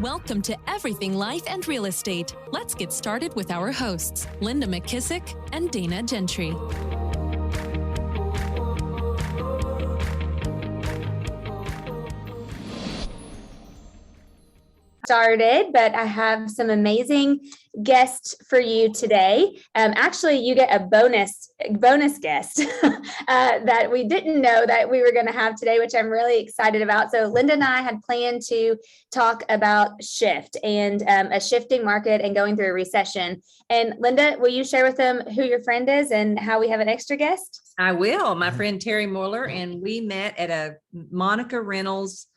Welcome to Everything Life and Real Estate. Let's get started with our hosts, Linda McKissick and Dana Gentry. Started, but I have some amazing guests for you today. Actually, you get a bonus guest that we didn't know that we were going to have today, which I'm really excited about. So Linda and I had planned to talk about shift and a shifting market and going through a recession. And Linda, will you share with them who your friend is and how we have an extra guest? I will. My friend Terry Moerler, and we met at a Monica Reynolds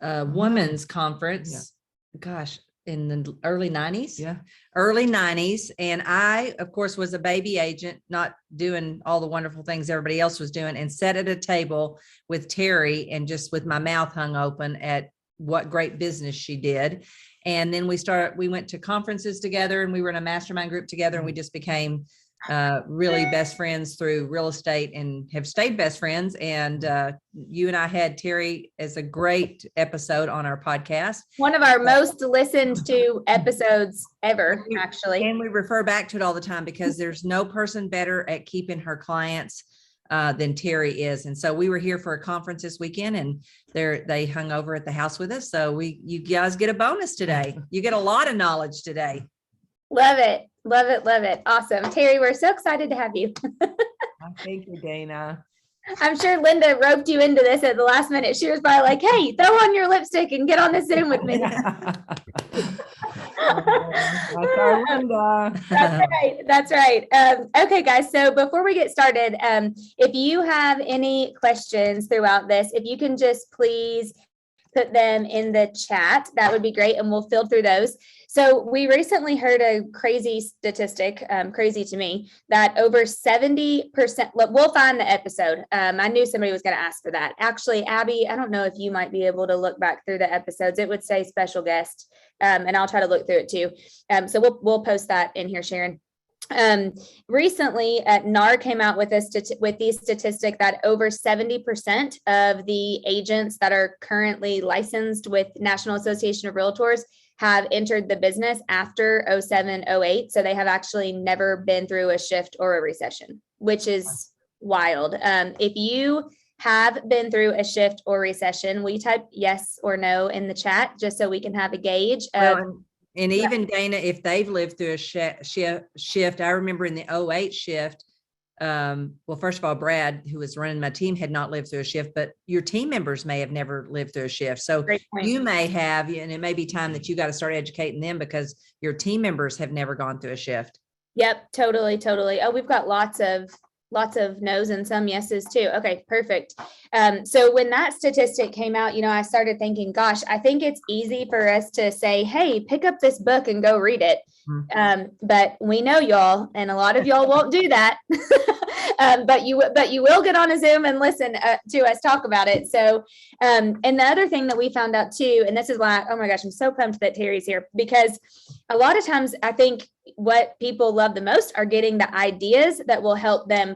women's conference. Gosh, in the early 90s. Early 90s. And I, of course, was a baby agent, not doing all the wonderful things everybody else was doing, and sat at a table with Terry and just with my mouth hung open at what great business she did. And then we went to conferences together, and we were in a mastermind group together, and we just became really best friends through real estate and have stayed best friends. And you and I had Terry as a great episode on our podcast. One of our most listened to episodes ever, actually. And we refer back to it all the time because there's no person better at keeping her clients than Terry is. And so we were here for a conference this weekend, and they hung over at the house with us. So you guys get a bonus today. You get a lot of knowledge today. Love it. Love it. Love it. Awesome. Terry, we're so excited to have you. Thank you, Dana. I'm sure Linda roped you into this at the last minute. She was probably like, hey, throw on your lipstick and get on the Zoom with me. That's our Linda. That's right. Okay, guys. So before we get started, if you have any questions throughout this, if you can just please put them in the chat, that would be great. And we'll fill through those. So we recently heard a crazy statistic, crazy to me, that over 70%, we'll find the episode. I knew somebody was going to ask for that. Actually, Abby, I don't know if you might be able to look back through the episodes. It would say special guest, and I'll try to look through it too. So we'll post that in here, Sharon. Recently, NAR came out with the statistic that over 70% of the agents that are currently licensed with National Association of Realtors have entered the business after 07, 08. So they have actually never been through a shift or a recession, which is wild. If you have been through a shift or recession, will you type yes or no in the chat just so we can have a gauge of And even Dana, if they've lived through a shift, I remember in the 08 shift, well, first of all, Brad, who was running my team, had not lived through a shift, but your team members may have never lived through a shift. So you may have, and it may be time that you got to start educating them because your team members have never gone through a shift. Yep, totally. Oh, we've got lots of no's and some yeses too. Okay, perfect. So when that statistic came out, I started thinking, gosh, I think it's easy for us to say, hey, pick up this book and go read it. But we know y'all, and a lot of y'all won't do that. But you will get on a Zoom and listen to us talk about it. So, and the other thing that we found out too, and this is why, oh my gosh, I'm so pumped that Terry's here, because a lot of times I think what people love the most are getting the ideas that will help them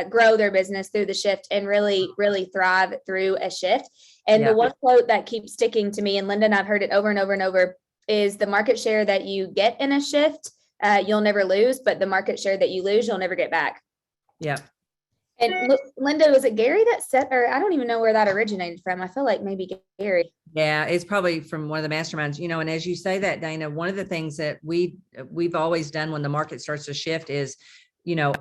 grow their business through the shift and really, really thrive through a shift. And the one quote that keeps sticking to me, and Linda and I've heard it over and over and over, is the market share that you get in a shift, you'll never lose, but the market share that you lose, you'll never get back. Yeah. And Linda, was it Gary that said, or I don't even know where that originated from. I feel like maybe Gary. Yeah, it's probably from one of the masterminds, and as you say that, Dana, one of the things that we've always done when the market starts to shift is,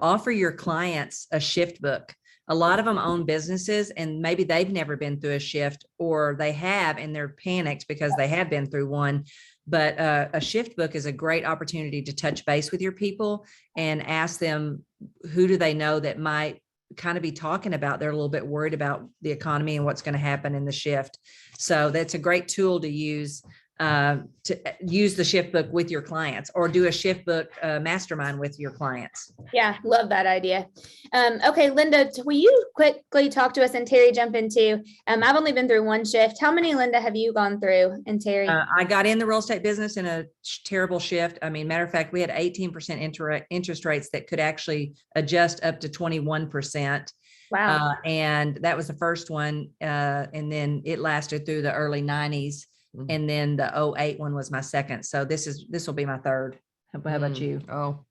offer your clients a shift book. A lot of them own businesses and maybe they've never been through a shift, or they have and they're panicked because they have been through one. But a shift book is a great opportunity to touch base with your people and ask them, who do they know that might kind of be talking about, they're a little bit worried about the economy and what's going to happen in the shift. So that's a great tool to use the shift book with your clients, or do a shift book mastermind with your clients. Yeah, love that idea. Okay, Linda, will you quickly talk to us, and Terry jump into, I've only been through one shift. How many, Linda, have you gone through? And Terry? I got in the real estate business in a terrible shift. I mean, matter of fact, we had 18% interest rates that could actually adjust up to 21%. Wow. And that was the first one. And then it lasted through the early 90s. Mhm. And then the 08 one was my second. So this will be my third. How about you? Oh,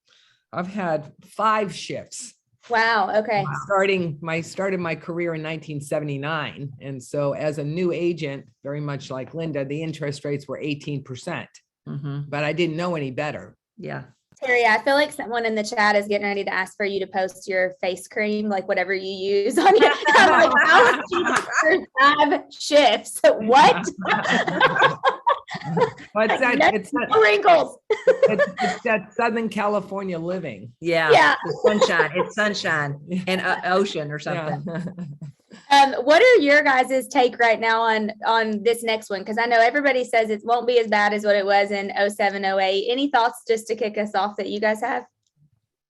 I've had 5 shifts. Wow. Okay. Started my career in 1979. And so as a new agent, very much like Linda, the interest rates were 18%, but I didn't know any better. Yeah. Terry, I feel like someone in the chat is getting ready to ask for you to post your face cream, like whatever you use on your. I'm like, how is she for 5 shifts? What? But No wrinkles. it's that Southern California living. Yeah. The sunshine. It's sunshine and ocean or something. What are your guys' take right now on this next one? Because I know everybody says it won't be as bad as what it was in 07, 08. Any thoughts just to kick us off that you guys have?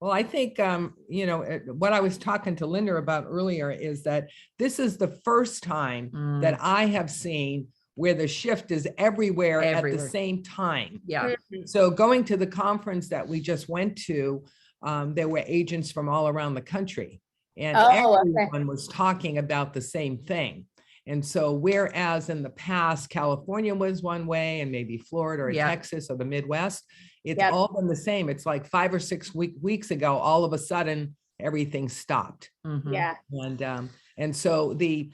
Well, I think, what I was talking to Linda about earlier is that this is the first time that I have seen where the shift is everywhere at the same time. Yeah. So going to the conference that we just went to, there were agents from all around the country, and everyone was talking about the same thing. And so whereas in the past, California was one way and maybe Florida or Texas or the Midwest, it's all been the same. It's like 5 or 6 weeks ago, all of a sudden, everything stopped. Yeah. And so the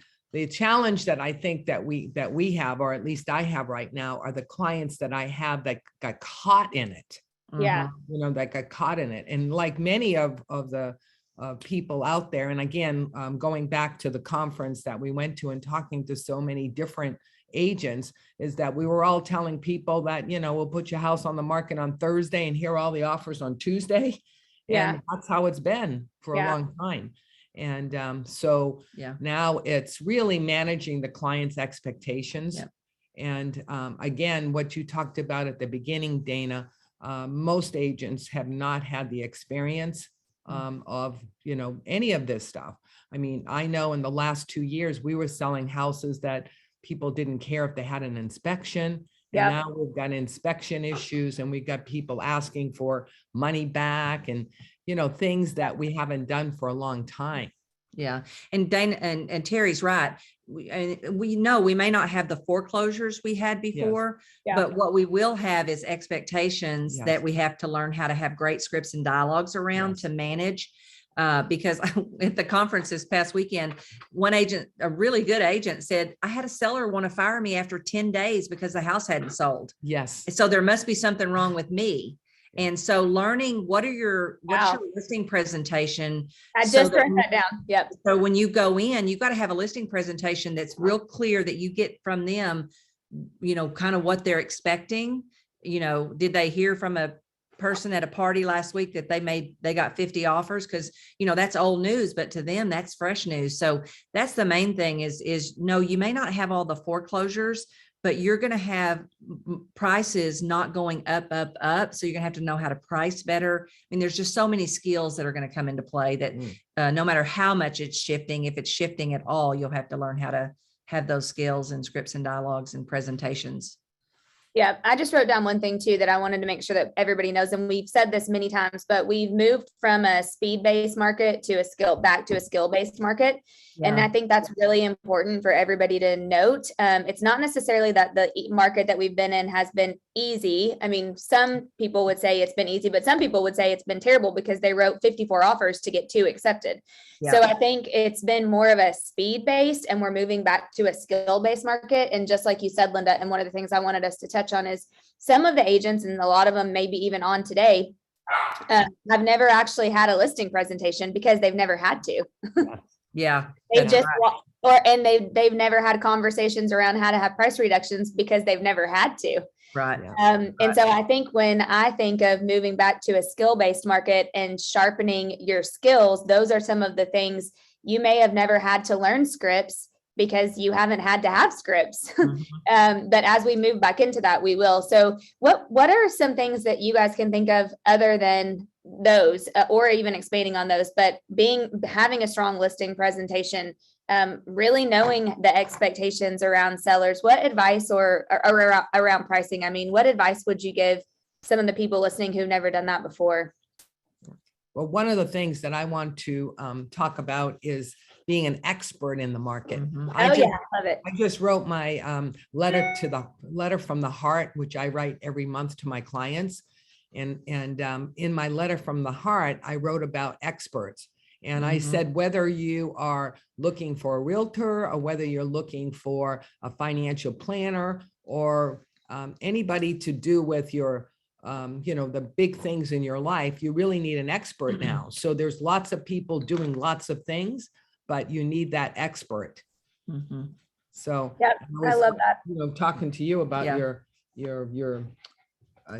challenge that I think that we have, or at least I have right now, are the clients that I have that got caught in it. Yeah. That got caught in it. And like many of the people out there, and again, going back to the conference that we went to and talking to so many different agents, is that we were all telling people that, we'll put your house on the market on Thursday and hear all the offers on Tuesday. And that's how it's been for a long time. And so now it's really managing the client's expectations. And again, what you talked about at the beginning, Dana, most agents have not had the experience of, any of this stuff. I mean, I know in the last 2 years, we were selling houses that people didn't care if they had an inspection. And now we've got inspection issues, and we've got people asking for money back and, things that we haven't done for a long time. Yeah. And Dana and Terry's right. We know we may not have the foreclosures we had before, but what we will have is expectations that we have to learn how to have great scripts and dialogues around to manage. Because at the conference this past weekend, one agent, a really good agent, said, I had a seller want to fire me after 10 days because the house hadn't sold. Yes. So there must be something wrong with me. And so learning what's your listing presentation. I just wrote that down. Yep. So when you go in, you've got to have a listing presentation that's real clear that you get from them, kind of what they're expecting. Did they hear from a person at a party last week that they got 50 offers? Because, that's old news, but to them, that's fresh news. So that's the main thing is no, you may not have all the foreclosures, but you're going to have prices not going up. So you're going to have to know how to price better. I mean, there's just so many skills that are going to come into play that no matter how much it's shifting, if it's shifting at all, you'll have to learn how to have those skills and scripts and dialogues and presentations. Yeah, I just wrote down one thing too that I wanted to make sure that everybody knows, and we've said this many times, but we've moved from a speed-based market to back to a skill-based market. Yeah. And I think that's really important for everybody to note. It's not necessarily that the market that we've been in has been easy. I mean, some people would say it's been easy, but some people would say it's been terrible because they wrote 54 offers to get 2 accepted. Yeah. So I think it's been more of a speed-based, and we're moving back to a skill-based market. And just like you said, Linda, and one of the things I wanted us to touch on is some of the agents, and a lot of them maybe even on today, have never actually had a listing presentation because they've never had to. Yeah. They've just they've never had conversations around how to have price reductions because they've never had to. Right. And so I think when I think of moving back to a skill-based market and sharpening your skills, those are some of the things you may have never had to learn scripts because you haven't had to have scripts. But as we move back into that, we will. So what are some things that you guys can think of other than those, or even expanding on those, but having a strong listing presentation, really knowing the expectations around sellers? What advice or around pricing? I mean, what advice would you give some of the people listening who've never done that before? Well, one of the things that I want to talk about is being an expert in the market. Mhm. Oh, yeah, I love it. I just wrote my letter from the heart, which I write every month to my clients. And in my letter from the heart, I wrote about experts. And I said, whether you are looking for a realtor or whether you're looking for a financial planner or anybody to do with your, the big things in your life, you really need an expert now. So there's lots of people doing lots of things, but you need that expert. Mhm. So Yep, I love that. Talking to you about Yeah. your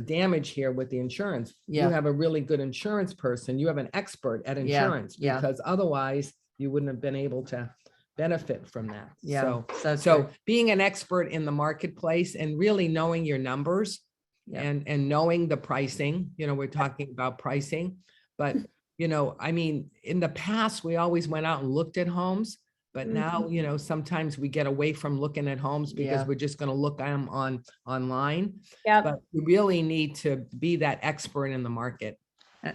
damage here with the insurance. Yeah. You have a really good insurance person. You have an expert at insurance, Yeah. because otherwise you wouldn't have been able to benefit from that. Yeah. So being an expert in the marketplace and really knowing your numbers Yeah. and knowing the pricing, we're talking about pricing, but I mean, in the past, we always went out and looked at homes. But now, sometimes we get away from looking at homes because we're just going to look at them online. Yeah. But you really need to be that expert in the market.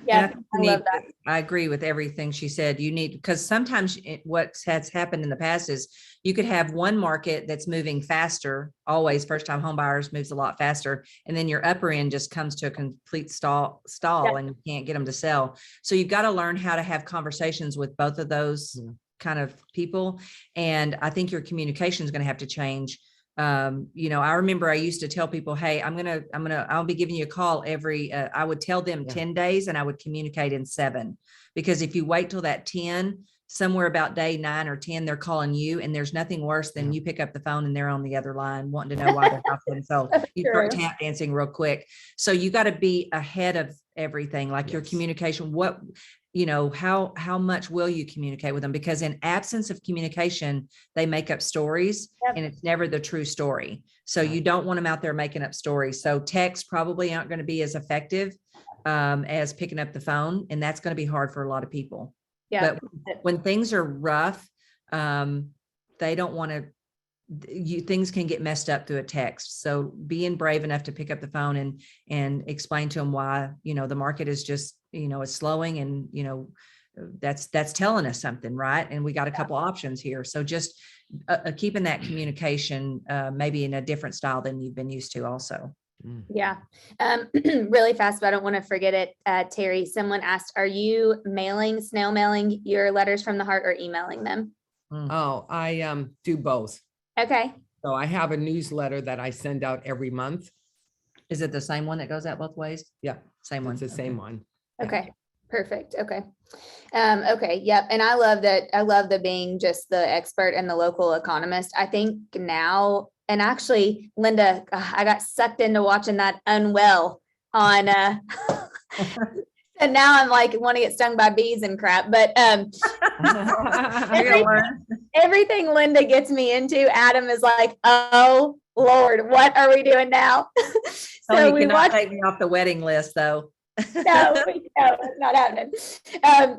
Yeah, I love that. I agree with everything she said. You need, because sometimes what has happened in the past is you could have one market that's moving faster. Always first time home buyers moves a lot faster. And then your upper end just comes to a complete stall and you can't get them to sell. So you've got to learn how to have conversations with both of those kind of people. And I think your communication is going to have to change. I remember I used to tell people, hey, I'll be giving you a call every, I would tell them 10 days and I would communicate in 7, because if you wait till that 10, somewhere about day 9 or 10, they're calling you, and there's nothing worse than you pick up the phone and they're on the other line wanting to know why their house didn't sell. You start tap dancing real quick. So you got to be ahead of everything, like your communication, how much will you communicate with them? Because in absence of communication, they make up stories and it's never the true story. So you don't want them out there making up stories. So texts probably aren't going to be as effective as picking up the phone. And that's going to be hard for a lot of people. Yeah. But when things are rough, they don't want to, things can get messed up through a text. So being brave enough to pick up the phone and explain to them why, the market is just, it's slowing, and, that's telling us something, right? And we got a couple options here. So just keeping that communication, maybe in a different style than you've been used to also. Yeah. Really fast, but I don't want to forget it. Terry, someone asked, are you snail mailing your letters from the heart or emailing them? Oh, I do both. Okay. So I have a newsletter that I send out every month. Is it the same one that goes out both ways? Yeah. Same one. It's the same one. Okay. Perfect. Okay. Okay. Yep. And I love that. I love the being just the expert and the local economist. I think now, and actually, Linda, I got sucked into watching that Unwell on, and now I'm like, want to get stung by bees and crap, but, everything Linda gets me into, Adam is like, oh Lord, what are we doing now? So we cannot take me off the wedding list though. No, it's not happening.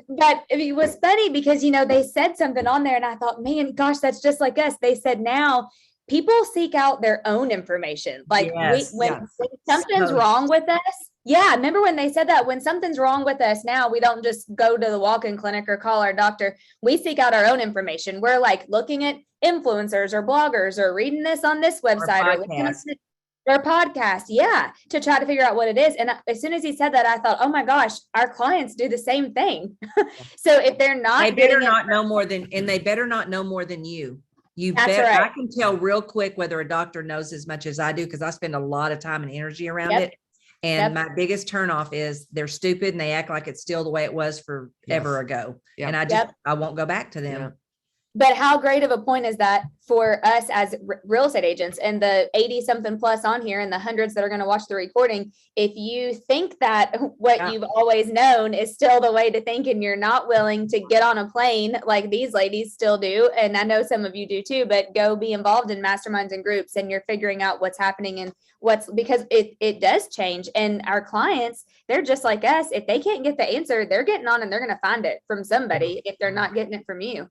But it was funny because, they said something on there and I thought, man, gosh, that's just like us. They said now people seek out their own information. Like when something's wrong with us. Yeah. Remember when they said that when something's wrong with us now, we don't just go to the walk-in clinic or call our doctor. We seek out our own information. We're like looking at influencers or bloggers or reading this on this website or podcast. Yeah. To try to figure out what it is. And as soon as he said that, I thought, oh my gosh, our clients do the same thing. So if they're not, they better not know more than you. You bet. Right. I can tell real quick whether a doctor knows as much as I do, because I spend a lot of time and energy around it. And my biggest turnoff is they're stupid and they act like it's still the way it was forever ago. And I won't go back to them. Yeah. But how great of a point is that for us as real estate agents and the 80 something plus on here and the hundreds that are going to watch the recording? If you think that what you've always known is still the way to think and you're not willing to get on a plane like these ladies still do, and I know some of you do too, but go be involved in masterminds and groups and you're figuring out what's happening and because it does change. And our clients, they're just like us. If they can't get the answer, they're getting on and they're going to find it from somebody if they're not getting it from you.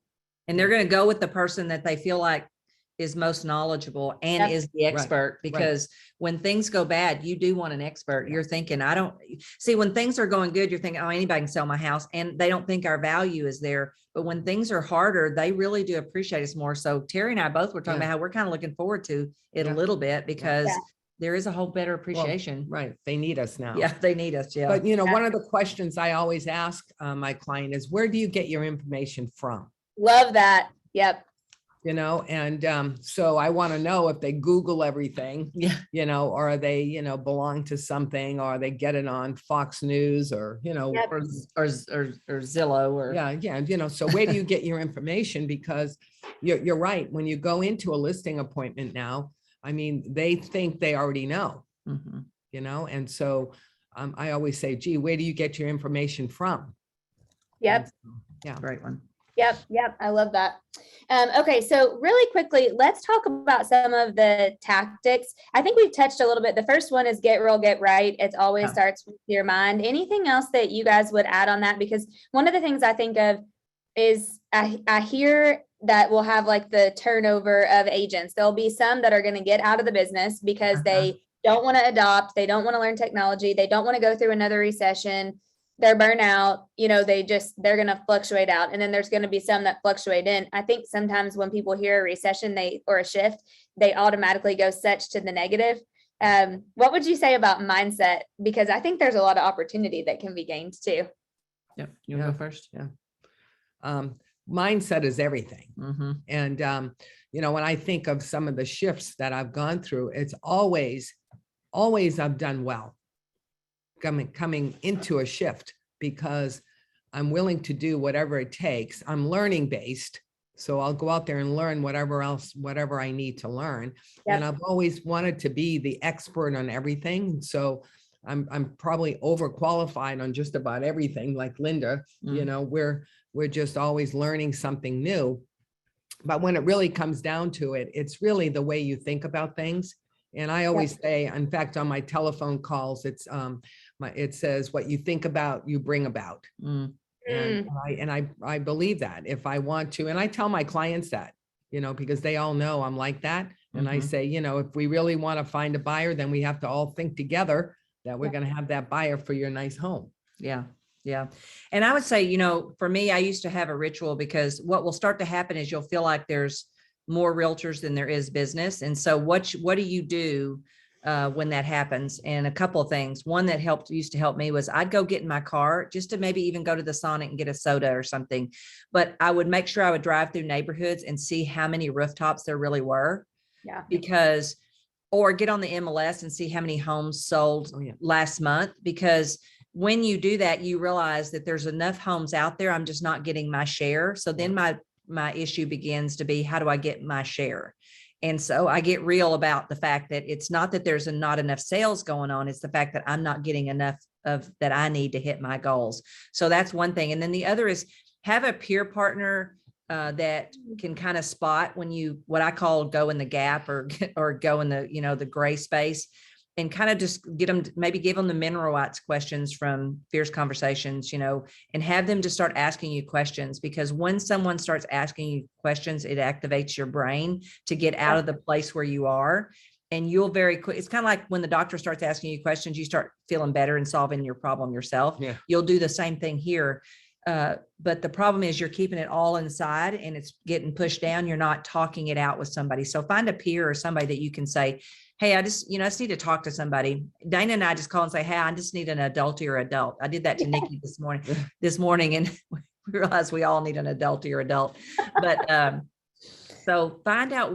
And they're going to go with the person that they feel like is most knowledgeable and Yep. is the expert, because when things go bad, you do want an expert. You're thinking, I don't see, when things are going good, you're thinking, oh, anybody can sell my house, and they don't think our value is there. But when things are harder, they really do appreciate us more. So Terry and I both were talking about how we're kind of looking forward to it a little bit, because there is a whole better appreciation. Well, they need us now. Yeah, they need us. Yeah. But one of the questions I always ask my client is, where do you get your information from? Love that. Yep. And so I want to know if they Google everything, or they, belong to something, or they get it on Fox News, or, or Zillow, or so where do you get your information? Because you're right. When you go into a listing appointment now, I mean, they think they already know, and so I always say, gee, where do you get your information from? Yep. Yeah. Great one. Yep. I love that. Okay. So really quickly, let's talk about some of the tactics. I think we've touched a little bit. The first one is get real, get right. It always starts with your mind. Anything else that you guys would add on that? Because one of the things I think of is I hear that we'll have like the turnover of agents. There'll be some that are going to get out of the business because they don't want to adopt. They don't want to learn technology. They don't want to go through another recession. They're burnout, they're going to fluctuate out. And then there's going to be some that fluctuate in. I think sometimes when people hear a recession, or a shift, they automatically go such to the negative. What would you say about mindset? Because I think there's a lot of opportunity that can be gained too. Yep. You want to go first? Yeah. Mindset is everything. And, when I think of some of the shifts that I've gone through, it's always I've done well coming into a shift, because I'm willing to do whatever it takes. I'm learning based. So I'll go out there and learn whatever I need to learn. And I've always wanted to be the expert on everything. So I'm probably overqualified on just about everything, like Linda. We're just always learning something new. But when it really comes down to it, it's really the way you think about things. And I always say, in fact, on my telephone calls, it says, what you think about, you bring about. And I believe that if I want to, and I tell my clients that, because they all know I'm like that. And I say, if we really want to find a buyer, then we have to all think together that we're going to have that buyer for your nice home. Yeah. Yeah. And I would say, for me, I used to have a ritual, because what will start to happen is you'll feel like there's more realtors than there is business. And so what do you do when that happens? And a couple of things. One that used to help me was I'd go get in my car just to maybe even go to the Sonic and get a soda or something. But I would make sure I would drive through neighborhoods and see how many rooftops there really were. Yeah. Or get on the MLS and see how many homes sold last month, because when you do that, you realize that there's enough homes out there. I'm just not getting my share. So then my issue begins to be, how do I get my share? And so I get real about the fact that it's not that there's not enough sales going on. It's the fact that I'm not getting enough of that I need to hit my goals. So that's one thing. And then the other is have a peer partner that can kind of spot when you, what I call go in the gap or go in the, the gray space, and kind of just get them, maybe give them the mineral rights questions from Fierce Conversations, and have them just start asking you questions, because when someone starts asking you questions, it activates your brain to get out of the place where you are. And you'll very quick, it's kind of like when the doctor starts asking you questions, you start feeling better and solving your problem yourself. Yeah. You'll do the same thing here. But the problem is you're keeping it all inside and it's getting pushed down. You're not talking it out with somebody. So find a peer or somebody that you can say, hey, I just need to talk to somebody. Dana and I just call and say, hey, I just need an adultier adult. I did that to Nikki this morning, and we realized we all need an adultier adult. But so find out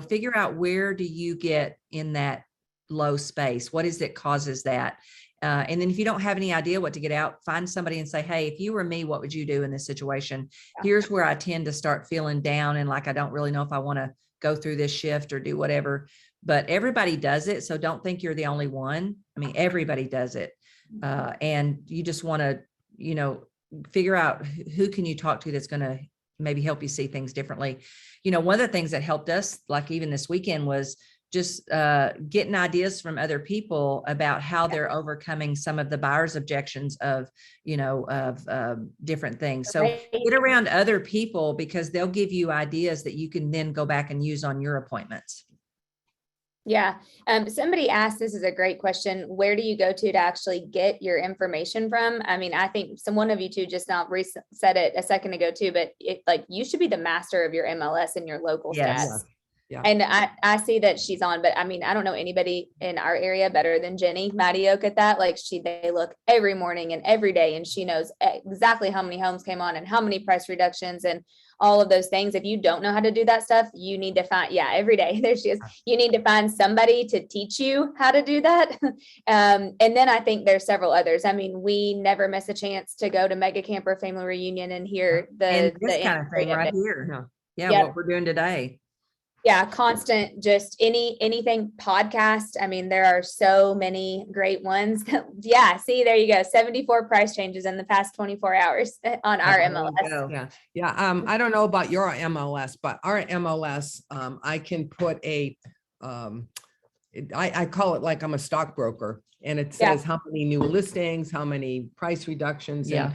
figure out, where do you get in that low space? What is it causes that? And then if you don't have any idea what to get out, find somebody and say, hey, if you were me, what would you do in this situation? Here's where I tend to start feeling down and like I don't really know if I want to go through this shift or do whatever. But everybody does it. So don't think you're the only one. I mean, everybody does it. And you just want to, figure out who can you talk to that's going to maybe help you see things differently. One of the things that helped us, like even this weekend, was just getting ideas from other people about how they're overcoming some of the buyer's objections of, different things. So get around other people because they'll give you ideas that you can then go back and use on your appointments. Yeah. Somebody asked, this is a great question. Where do you go to actually get your information from? I mean, I think one of you two just now said it a second ago too, but you should be the master of your MLS and your local stats. Yeah. And I see that she's on, but I mean, I don't know anybody in our area better than Jenny Matioc at that. Like they look every morning and every day, and she knows exactly how many homes came on and how many price reductions and all of those things. If you don't know how to do that stuff, you need to find, every day there she is. You need to find somebody to teach you how to do that. And then I think there's several others. I mean, we never miss a chance to go to Mega Camper Family Reunion and hear this kind of thing right here. Yeah. What we're doing today. Yeah, constant, just anything podcast. I mean, there are so many great ones. See, there you go. 74 price changes in the past 24 hours on our MLS. Yeah. I don't know about your MLS, but our MLS, I can put I call it like I'm a stockbroker, and it says how many new listings, how many price reductions. And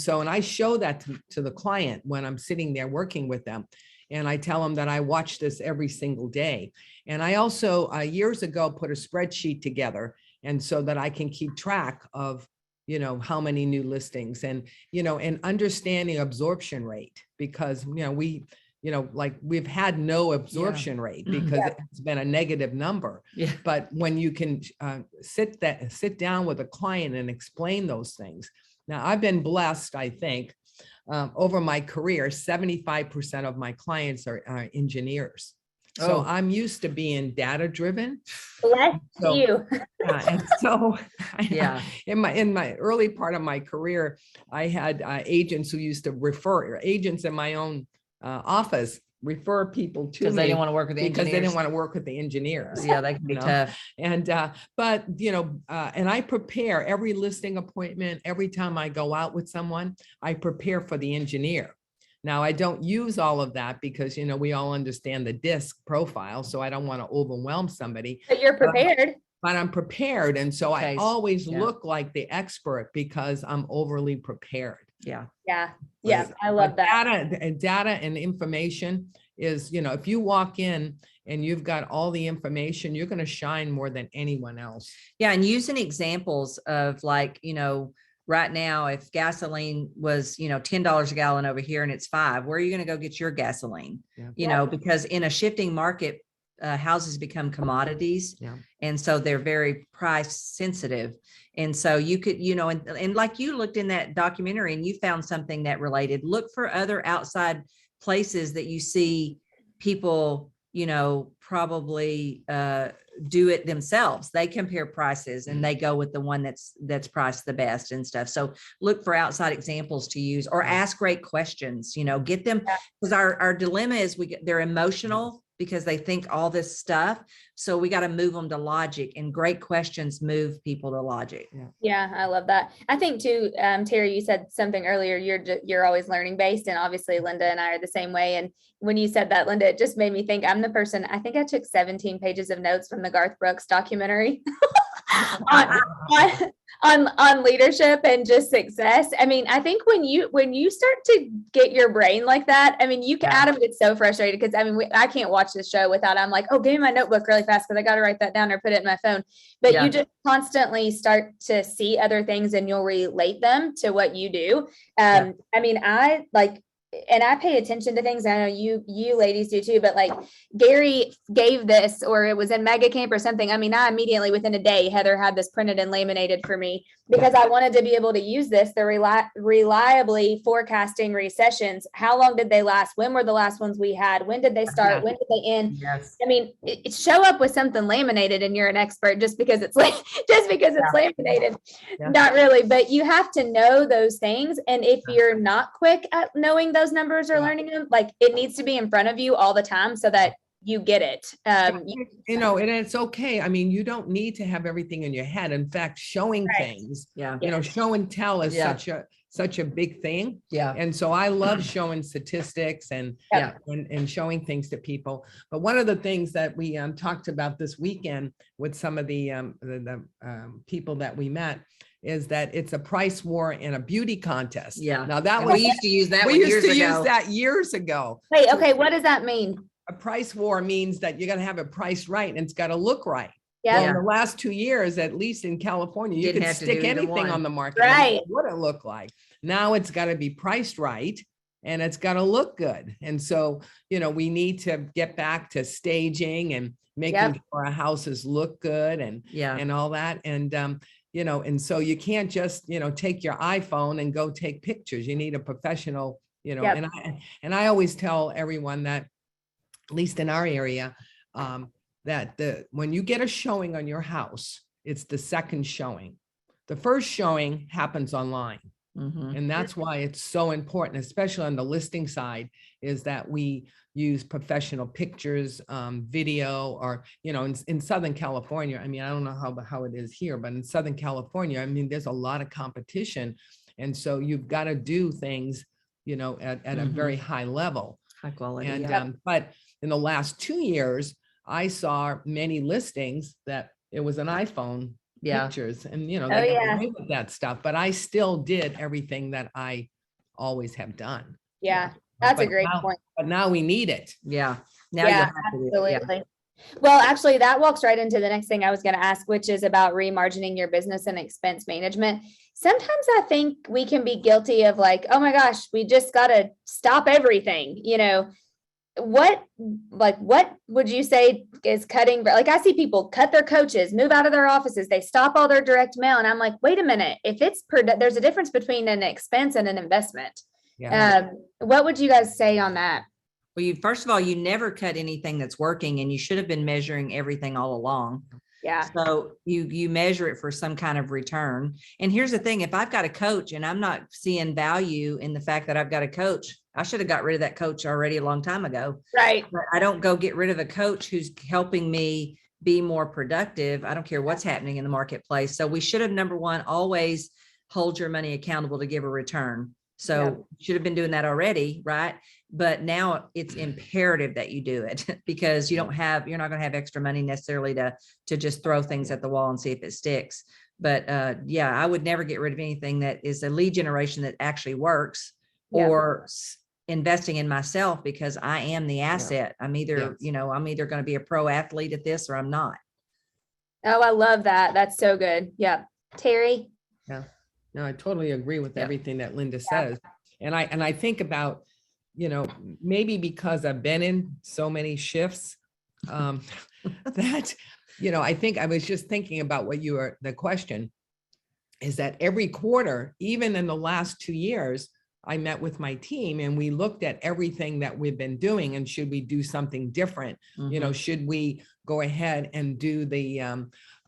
I show that to the client when I'm sitting there working with them. And I tell them that I watch this every single day. And I also years ago put a spreadsheet together, and so that I can keep track of, how many new listings and, and understanding absorption rate, because, we've had no absorption rate because it's been a negative number. But when you can sit down with a client and explain those things. Now, I've been blessed, I think, over my career, 75% of my clients are engineers. So I'm used to being data driven. Bless you. And so in my early part of my career, I had agents who used to refer, agents in my own office refer people to me because they didn't want to work with the engineers. Because they didn't want to work with the engineers. Yeah, that can be tough. And but and I prepare every listing appointment. Every time I go out with someone, I prepare for the engineer. Now, I don't use all of that because we all understand the disc profile, so I don't want to overwhelm somebody. But you're prepared. But I'm prepared, and so I always look like the expert because I'm overly prepared. Yeah, I love that. Data and information is, if you walk in and you've got all the information, you're going to shine more than anyone else. Yeah. And using examples of right now, if gasoline was, $10 a gallon over here and it's $5, where are you going to go get your gasoline? Because in a shifting market, houses become commodities. And so they're very price sensitive. And so you could, and like you looked in that documentary and you found something that related, look for other outside places that you see people, probably do it themselves. They compare prices and they go with the one that's priced the best and stuff. So look for outside examples to use, or ask great questions, get them, because our dilemma is they're emotional because they think all this stuff. So we got to move them to logic, and great questions move people to logic. Yeah, I love that. I think too, Terry, you said something earlier, you're always learning based, and obviously Linda and I are the same way. And when you said that, Linda, it just made me think I'm the person, I think I took 17 pages of notes from the Garth Brooks documentary on leadership and just success. I mean, I think when you start to get your brain like that, I mean, Adam gets so frustrated because I mean, I can't watch this show without, I'm like, oh, give me my notebook really fast because I got to write that down or put it in my phone. But you just constantly start to see other things and you'll relate them to what you do. I mean, and I pay attention to things. I know you ladies do too, but like Gary gave this, or it was in Mega Camp or something. I mean, I immediately within a day, Heather had this printed and laminated for me because I wanted to be able to use this. The reliably forecasting recessions. How long did they last? When were the last ones we had? When did they start? When did they end? Yes. I mean, show up with something laminated and you're an expert just because it's laminated. Not really, but you have to know those things. And if you're not quick at knowing those numbers or learning them, like it needs to be in front of you all the time so that you get it. And it's okay. I mean, you don't need to have everything in your head. In fact, showing things, show and tell is such a big thing. Yeah. And so I love showing statistics and showing things to people. But one of the things that we talked about this weekend with some of the people that we met is that it's a price war in a beauty contest. Yeah. Now that we used to use that we used years to ago. use that years ago. Wait, okay, what does that mean? A price war means that you got to have it priced right and it's got to look right. Yeah. Well, in the last 2 years, at least in California, you Didn't could have to stick do either anything one. on the market. no matter Right. What it looked like. Now it's got to be priced right and it's got to look good. And so, we need to get back to staging and making sure our houses look good and all that. And, and so you can't just, take your iPhone and go take pictures. You need a professional, and I always tell everyone that, at least in our area, that when you get a showing on your house, it's the second showing. The first showing happens online. Mhm. And that's why it's so important, especially on the listing side, is that we use professional pictures, video, or, in Southern California, I mean, I don't know how it is here, but in Southern California, I mean, there's a lot of competition. And so you've got to do things, at a very high level. High quality. And, but in the last 2 years, I saw many listings that it was an iPhone pictures and, they got away with that stuff, but I still did everything that I always have done. Yeah. That's a great point. But now we need it. Yeah. Now Yeah, you have to do it. absolutely. Well, actually, that walks right into the next thing I was going to ask, which is about remargining your business and expense management. Sometimes I think we can be guilty of like, oh my gosh, we just got to stop everything. What would you say is cutting? Like, I see people cut their coaches, move out of their offices, they stop all their direct mail. And I'm like, wait a minute, if it's there's a difference between an expense and an investment. Yeah. What would you guys say on that? Well, first of all, you never cut anything that's working, and you should have been measuring everything all along. Yeah. So you measure it for some kind of return. And here's the thing, if I've got a coach and I'm not seeing value in the fact that I've got a coach, I should have got rid of that coach already a long time ago. Right. But I don't go get rid of a coach who's helping me be more productive. I don't care what's happening in the marketplace. So we should have, number one, always hold your money accountable to give a return. So should have been doing that already, right? But now it's imperative that you do it because you're not going to have extra money necessarily to just throw things at the wall and see if it sticks. But I would never get rid of anything that is a lead generation that actually works or investing in myself, because I am the asset. I'm either, I'm either going to be a pro athlete at this or I'm not. Oh, I love that. That's so good. Yeah. Terry. Yeah. No, I totally agree with everything that Linda says. And I think about, maybe because I've been in so many shifts, that, I think I was just thinking about the question is that every quarter, even in the last 2 years, I met with my team and we looked at everything that we've been doing and should we do something different? Should we go ahead and do the,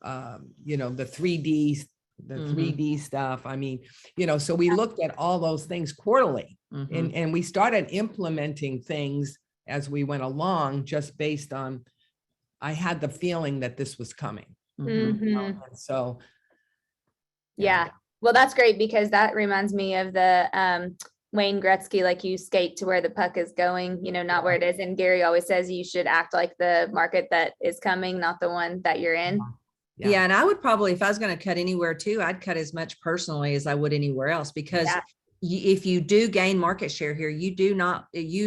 the 3D stuff. I mean, so we looked at all those things quarterly and we started implementing things as we went along, just based on, I had the feeling that this was coming. And so. Yeah. Well, that's great, because that reminds me of the Wayne Gretzky, like you skate to where the puck is going, not where it is. And Gary always says you should act like the market that is coming, not the one that you're in. Yeah. And I would probably, if I was going to cut anywhere too, I'd cut as much personally as I would anywhere else, because if you do gain market share here, you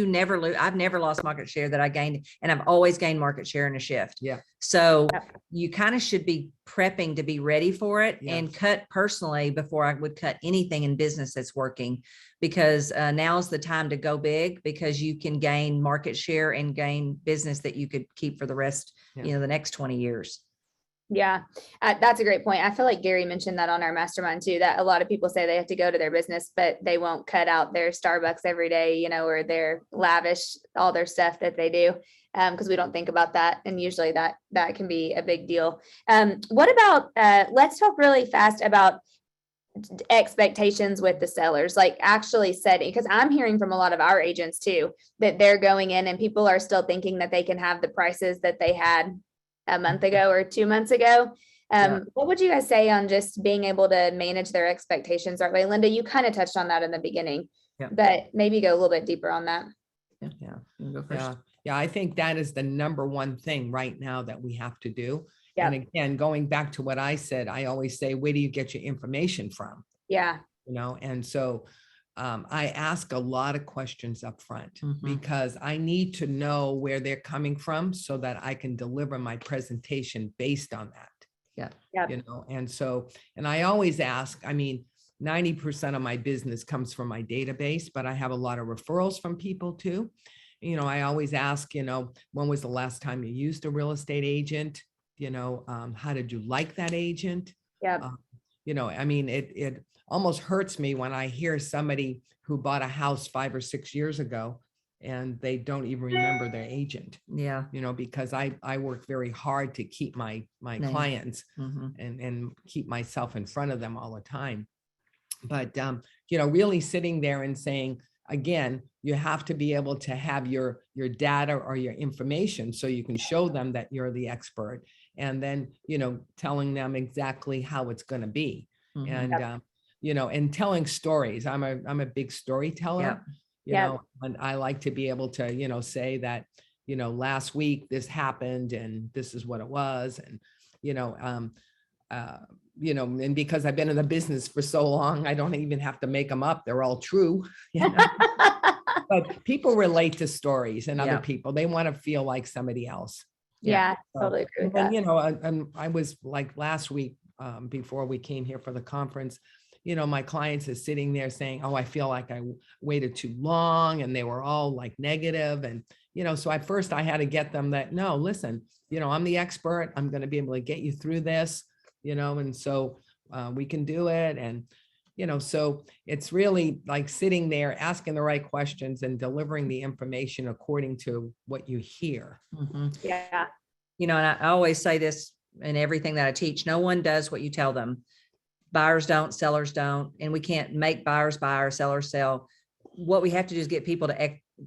never lose. I've never lost market share that I gained, and I've always gained market share in a shift. Yeah. So you kind of should be prepping to be ready for it and cut personally before I would cut anything in business that's working, because now's the time to go big, because you can gain market share and gain business that you could keep for the rest, the next 20 years. Yeah, that's a great point. I feel like Gary mentioned that on our mastermind too, that a lot of people say they have to go to their business, but they won't cut out their Starbucks every day, or their lavish, all their stuff that they do, because we don't think about that. And usually that can be a big deal. What about, let's talk really fast about expectations with the sellers, like actually setting, because I'm hearing from a lot of our agents too, that they're going in and people are still thinking that they can have the prices that they had a month ago or 2 months ago. What would you guys say on just being able to manage their expectations the right way? Linda, you kind of touched on that in the beginning, but maybe go a little bit deeper on that. Yeah. You go first. Yeah, I think that is the number one thing right now that we have to do. Yep. And again, going back to what I said, I always say, where do you get your information from? Yeah. And so I ask a lot of questions up front because I need to know where they're coming from so that I can deliver my presentation based on that. And so, and I always ask, 90% of my business comes from my database, but I have a lot of referrals from people too. I always ask, when was the last time you used a real estate agent? How did you like that agent? It almost hurts me when I hear somebody who bought a house 5 or 6 years ago and they don't even remember their agent. Because I work very hard to keep my clients and keep myself in front of them all the time. But, really sitting there and saying, again, you have to be able to have your data or your information so you can show them that you're the expert, and then, telling them exactly how it's going to be. And, and telling stories. I'm a big storyteller, and I like to be able to, say that, last week this happened and this is what it was. And, and because I've been in the business for so long, I don't even have to make them up. They're all true. But people relate to stories and other people. They want to feel like somebody else. Totally agree with that. And I was like last week, before we came here for the conference, my clients are sitting there saying, oh, I feel like I waited too long, and they were all like negative. And, so at first I had to get them that, no, listen, I'm the expert. I'm going to be able to get you through this, and so we can do it. And, so it's really like sitting there, asking the right questions and delivering the information according to what you hear. And I always say this in everything that I teach: no one does what you tell them. Buyers don't, sellers don't, and we can't make buyers buy or sellers sell. What we have to do is get people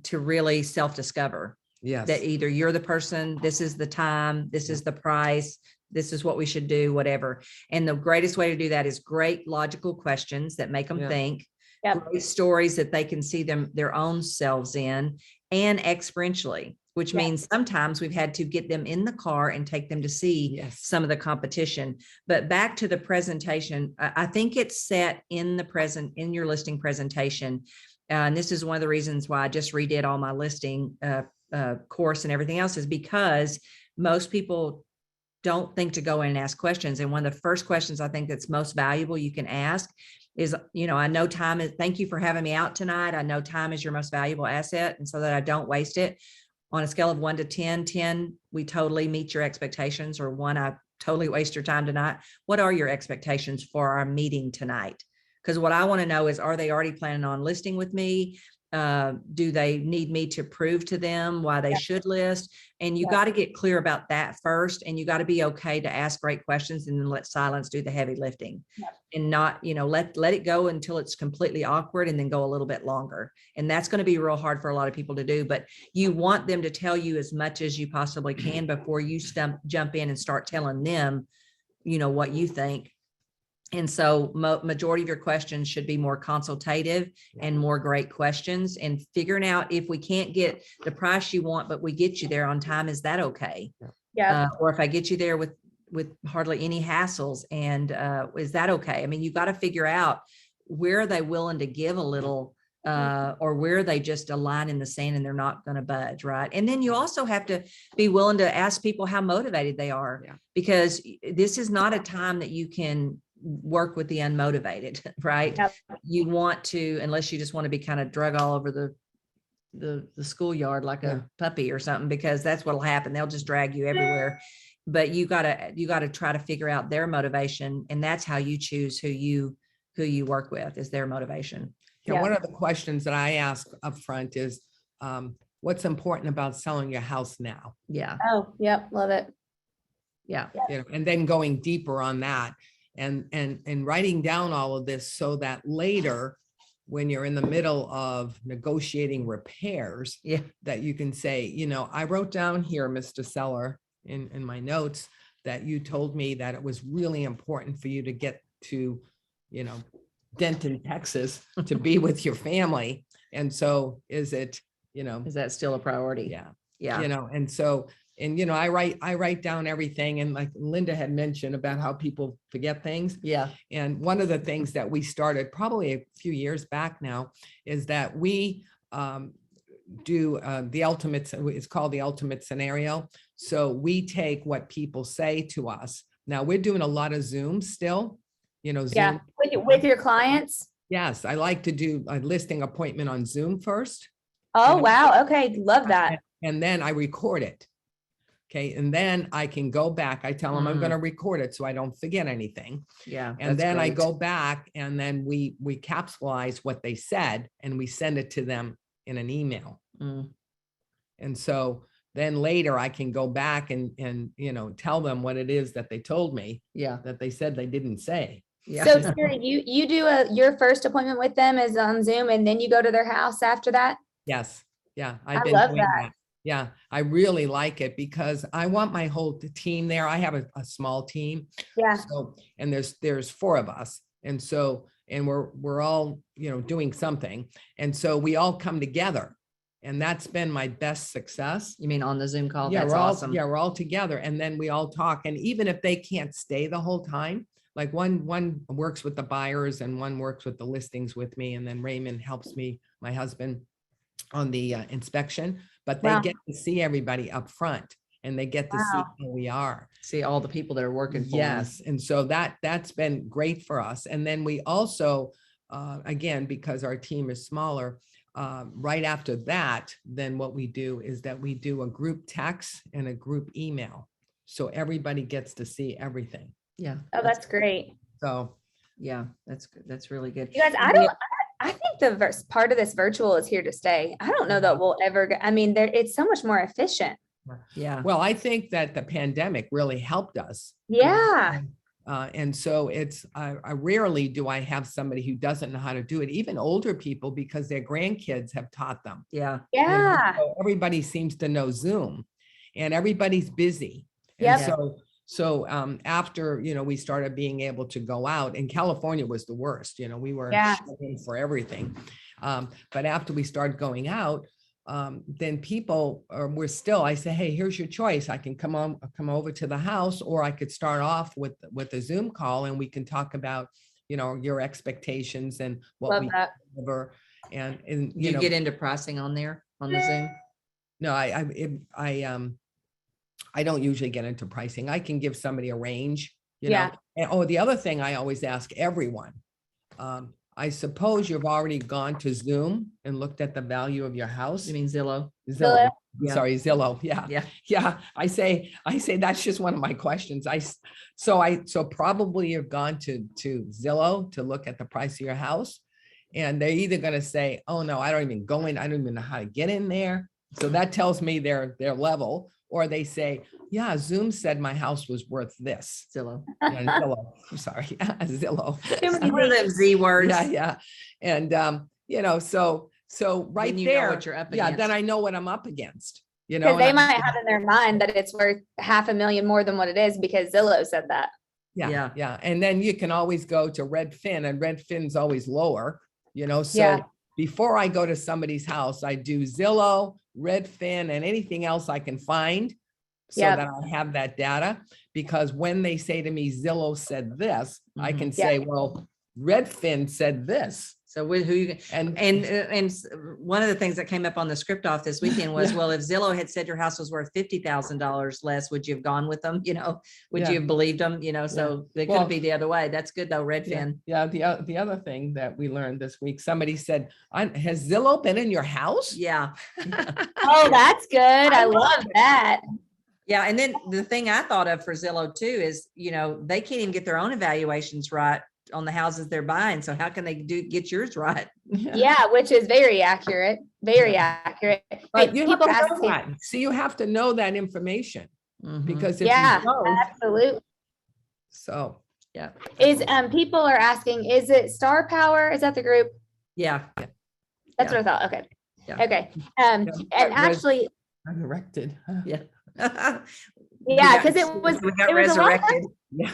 to really self-discover. That either you're the person, this is the time, this is the price, this is what we should do, whatever. And the greatest way to do that is great logical questions that make them think, great stories that they can see their own selves in, and experientially, which means sometimes we've had to get them in the car and take them to see some of the competition. But back to the presentation, I think it's set in your listing presentation. And this is one of the reasons why I just redid all my listing course and everything else, is because most people don't think to go in and ask questions. And one of the first questions I think that's most valuable you can ask is, I know time is, thank you for having me out tonight. I know time is your most valuable asset. And so that I don't waste it. On a scale of 1 to 10, 10, we totally meet your expectations, or 1, I totally waste your time tonight. What are your expectations for our meeting tonight? Because what I want to know is, are they already planning on listing with me? Do they need me to prove to them why they should list? And you got to get clear about that first. And you got to be okay to ask great questions and then let silence do the heavy lifting, and not, let it go until it's completely awkward, and then go a little bit longer. And that's going to be real hard for a lot of people to do, but you want them to tell you as much as you possibly can before you jump in and start telling them, what you think. And so majority of your questions should be more consultative and more great questions, and figuring out, if we can't get the price you want, but we get you there on time, is that okay? Or if I get you there with hardly any hassles, and is that okay? I mean, you got to figure out, where are they willing to give a little, or where they just a line in the sand and they're not going to budge, right? And then you also have to be willing to ask people how motivated they are, because this is not a time that you can work with the unmotivated, right? You want to, unless you just want to be kind of drug all over the schoolyard like a puppy or something, because that's what'll happen. They'll just drag you everywhere. But you gotta try to figure out their motivation, and that's how you choose who you work with, is their motivation. One of the questions that I ask up front is, what's important about selling your house now? Oh, yep. Love it. And then going deeper on that, and writing down all of this, so that later, when you're in the middle of negotiating repairs, that you can say, I wrote down here, Mr. Seller, in my notes, that you told me that it was really important for you to get to, you know, Denton, Texas to be with your family. And so is it, you know, Is that still a priority? yeah, Yeah. you know, and so, and, you know, I write down everything. And like Linda had mentioned about how people forget things. Yeah. And one of the things that we started probably a few years back now is that we do the ultimate, it's called the ultimate scenario. So we take what people say to us. Now we're doing a lot of Zoom still, you know, Zoom. Yeah, with your clients. Yes, I like to do a listing appointment on Zoom first. Oh, You know, wow. Okay. Love that. and then I record it. Okay. And then I can go back. I tell them I'm going to record it so I don't forget anything. Yeah. And then I great. go back and then we capsulize what they said and we send it to them in an email. And so then later I can go back and, you know, tell them what it is that they told me. Yeah. That they said they didn't say. Yeah. So Sarah, you do your first appointment with them is on Zoom and then you go to their house after that? Yes. Yeah. I I've been love doing that. that. Yeah. I really like it because I want my whole team there. I have a small team. Yeah. So, and there's 4 of us. And so, and we're all, you know, doing something. And so we all come together. And that's been my best success. You mean on the Zoom call? Yeah, That's we're all, awesome. yeah, we're all together and then we all talk. And even if they can't stay the whole time, like one works with the buyers and one works with the listings with me. And then Raymond helps me, my husband, on the inspection, but they Wow. get to see everybody up front and they get to see Wow. who we are. See all the people that are working for them. Yes. And so that's been great for us. And then we also, again, because our team is smaller, right after that, then what we do is that we do a group text and a group email. So everybody gets to see everything. Yeah. Oh, that's great. So Yeah. That's good. That's really good. You guys, I think the part of this virtual is here to stay. I don't know that we'll ever I mean, it's so much more efficient. Yeah. well, I think that the pandemic really helped us. Yeah. And so it's, I rarely do I have somebody who doesn't know how to do it, even older people, because their grandkids have taught them. Yeah. Yeah. So everybody seems to know Zoom and everybody's busy. And Yep. so after, you know, we started being able to go out, and California was the worst, you know, we were Yeah. shut in for everything. But after we started going out, then people were still, I say, hey, here's your choice. I can come over to the house, or I could start off with a Zoom call and we can talk about, you know, your expectations and what Love we that. deliver. And You know, get into pricing on there on the Zoom? no, I don't usually get into pricing. I can give somebody a range, you know. Yeah. And, the other thing I always ask everyone, I suppose you've already gone to Zoom and looked at the value of your house. You mean Zillow? Zillow. Yeah. Sorry, Zillow. Yeah. Yeah. Yeah. I say that's just one of my questions. So probably you've gone to Zillow to look at the price of your house, and they're either going to say, oh no, I don't even go in. I don't even know how to get in there. So that tells me their level. Or they say, yeah, Zoom said my house was worth this. Zillow. Yeah, Zillow. I'm sorry. Zillow. One of them Z words. Yeah. Yeah. And, you know, so right Then you know there, what you're up yeah, against. then I know what I'm up against, you know. Because they and might have in their mind that it's worth $500,000 more than what it is because Zillow said that. Yeah, Yeah. yeah. And then you can always go to Redfin, and Redfin's always lower, you know, so Yeah. before I go to somebody's house, I do Zillow, Redfin, and anything else I can find, so Yep. that I have that data. Because when they say to me, Zillow said this, I Mhm. can Yeah. say, well, Redfin said this. So with who you And and one of the things that came up on the script off this weekend was, Yeah. well, if Zillow had said your house was worth $50,000 less, would you have gone with them? You know, would Yeah. you have believed them? You know, so it Well, could be the other way. That's good though, Redfin. Yeah, the other thing that we learned this week, somebody said, has Zillow been in your house? Yeah. Oh, that's good. I love that. Yeah. And then the thing I thought of for Zillow too is, you know, they can't even get their own evaluations right on the houses they're buying. So how can they get yours right? Yeah, which is very accurate. Very accurate. But Hey, you have people to know asking- that. See, you have to know that information, Mhm. because if Yeah, you don't, absolutely. so. Yeah. Is people are asking, is it Star Power? Is that the group? Yeah. That's what I thought. Okay. Yeah. Okay. Yeah, And that was- actually, I'm erected. Yeah. Yeah, because it was We got it was a lot. resurrected. Yeah.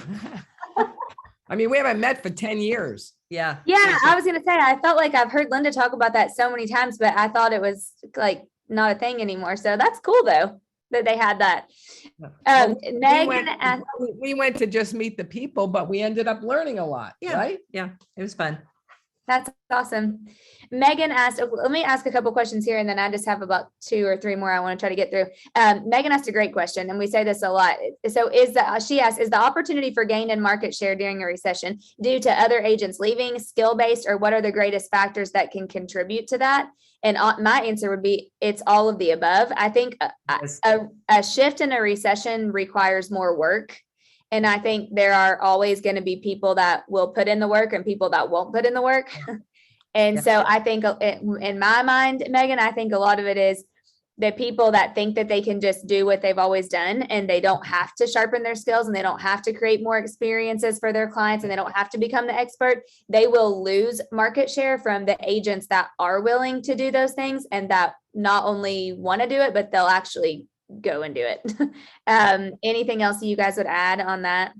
I mean, we haven't met for 10 years. Yeah. Yeah, I was gonna say, I felt like I've heard Linda talk about that so many times, but I thought it was like not a thing anymore. So that's cool though, that they had that. Well, Megan asked, we went to just meet the people, but we ended up learning a lot, Yeah. right? Yeah. It was fun. that's awesome. Megan asked, let me ask a couple questions here, and then I just have about 2 or 3 more I want to try to get through. Megan asked a great question, and we say this a lot. So she asked, is the opportunity for gain in market share during a recession due to other agents leaving, skill-based, or what are the greatest factors that can contribute to that? And my answer would be, it's all of the above. I think Yes. a shift in a recession requires more work. And I think there are always going to be people that will put in the work and people that won't put in the work. And Yeah. so I think in my mind, Megan, I think a lot of it is the people that think that they can just do what they've always done and they don't have to sharpen their skills and they don't have to create more experiences for their clients and they don't have to become the expert. They will lose market share from the agents that are willing to do those things and that not only want to do it, but they'll actually go and do it. Anything else you guys would add on that?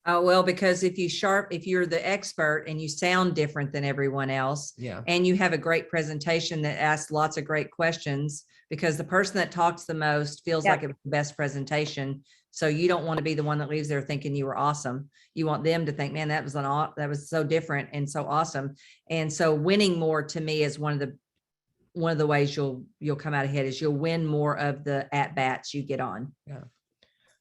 Oh, well, because if you're the expert and you sound different than everyone else, Yeah. and you have a great presentation that asks lots of great questions, because the person that talks the most feels Yeah. like it was the best presentation. So you don't want to be the one that leaves there thinking you were awesome. You want them to think, man, that was so different and so awesome. And so winning more to me is one of the ways you'll come out ahead is you'll win more of the at bats you get on.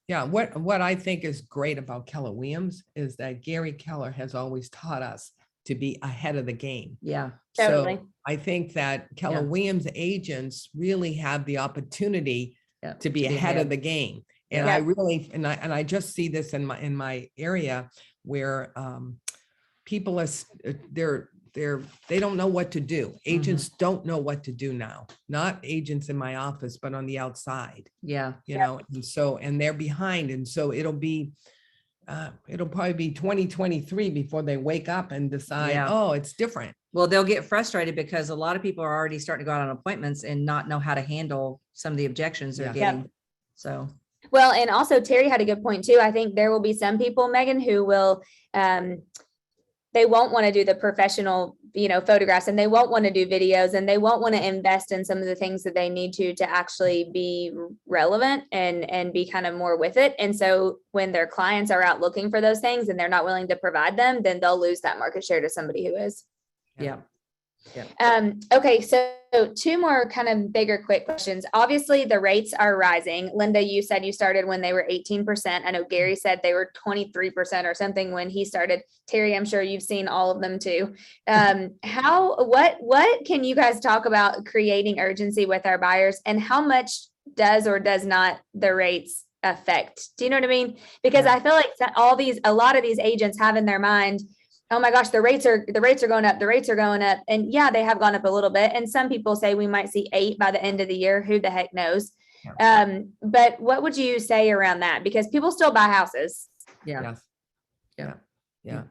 Yeah, what I think is great about Keller Williams is that Gary Keller has always taught us to be ahead of the game. Yeah. Totally. So I think that Keller Yeah. Williams agents really have the opportunity Yeah, to be ahead of the game. And Yeah. I really, and I just see this in my area where people they don't know what to do. Agents don't know what to do now, not agents in my office, but on the outside, Yeah. and they're behind. And so it'll probably be 2023 before they wake up and decide, Yeah. oh, it's different. Well, they'll get frustrated because a lot of people are already starting to go out on appointments and not know how to handle some of the objections they're Yeah. getting. So, Well, and also Terry had a good point too. I think there will be some people, Megan, who will, they won't want to do the professional, photographs and they won't want to do videos and they won't want to invest in some of the things that they need to actually be relevant and be kind of more with it. And so when their clients are out looking for those things and they're not willing to provide them, then they'll lose that market share to somebody who is. yeah. Okay, so 2 more kind of bigger quick questions. Obviously, the rates are rising. Linda, you said you started when they were 18%. I know Gary said they were 23% or something when he started. Terry, I'm sure you've seen all of them too. What can you guys talk about creating urgency with our buyers and how much does or does not the rates affect? Do you know what I mean? Because Yeah. I feel like a lot of these agents have in their mind, oh my gosh, the rates are going up. The rates are going up. And yeah, they have gone up a little bit. And some people say we might see 8 by the end of the year. Who the heck knows? But what would you say around that? Because people still buy houses. Yeah. Yes. Yeah.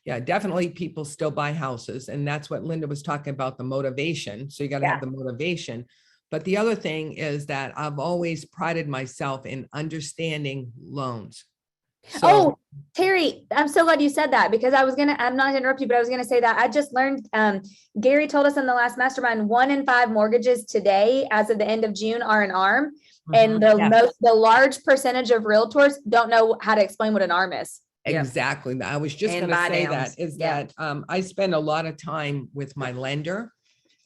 Yeah, definitely people still buy houses. And that's what Linda was talking about, the motivation. So you got to have the motivation. But the other thing is that I've always prided myself in understanding loans. So, Terry, I'm so glad you said that because I'm not to interrupt you, but I was going to say that I just learned, Gary told us in the last mastermind, 1 in 5 mortgages today, as of the end of June, are an ARM. And the large percentage of realtors don't know how to explain what an ARM is. exactly. I was just And going to say buy-downs. that I spend a lot of time with my lender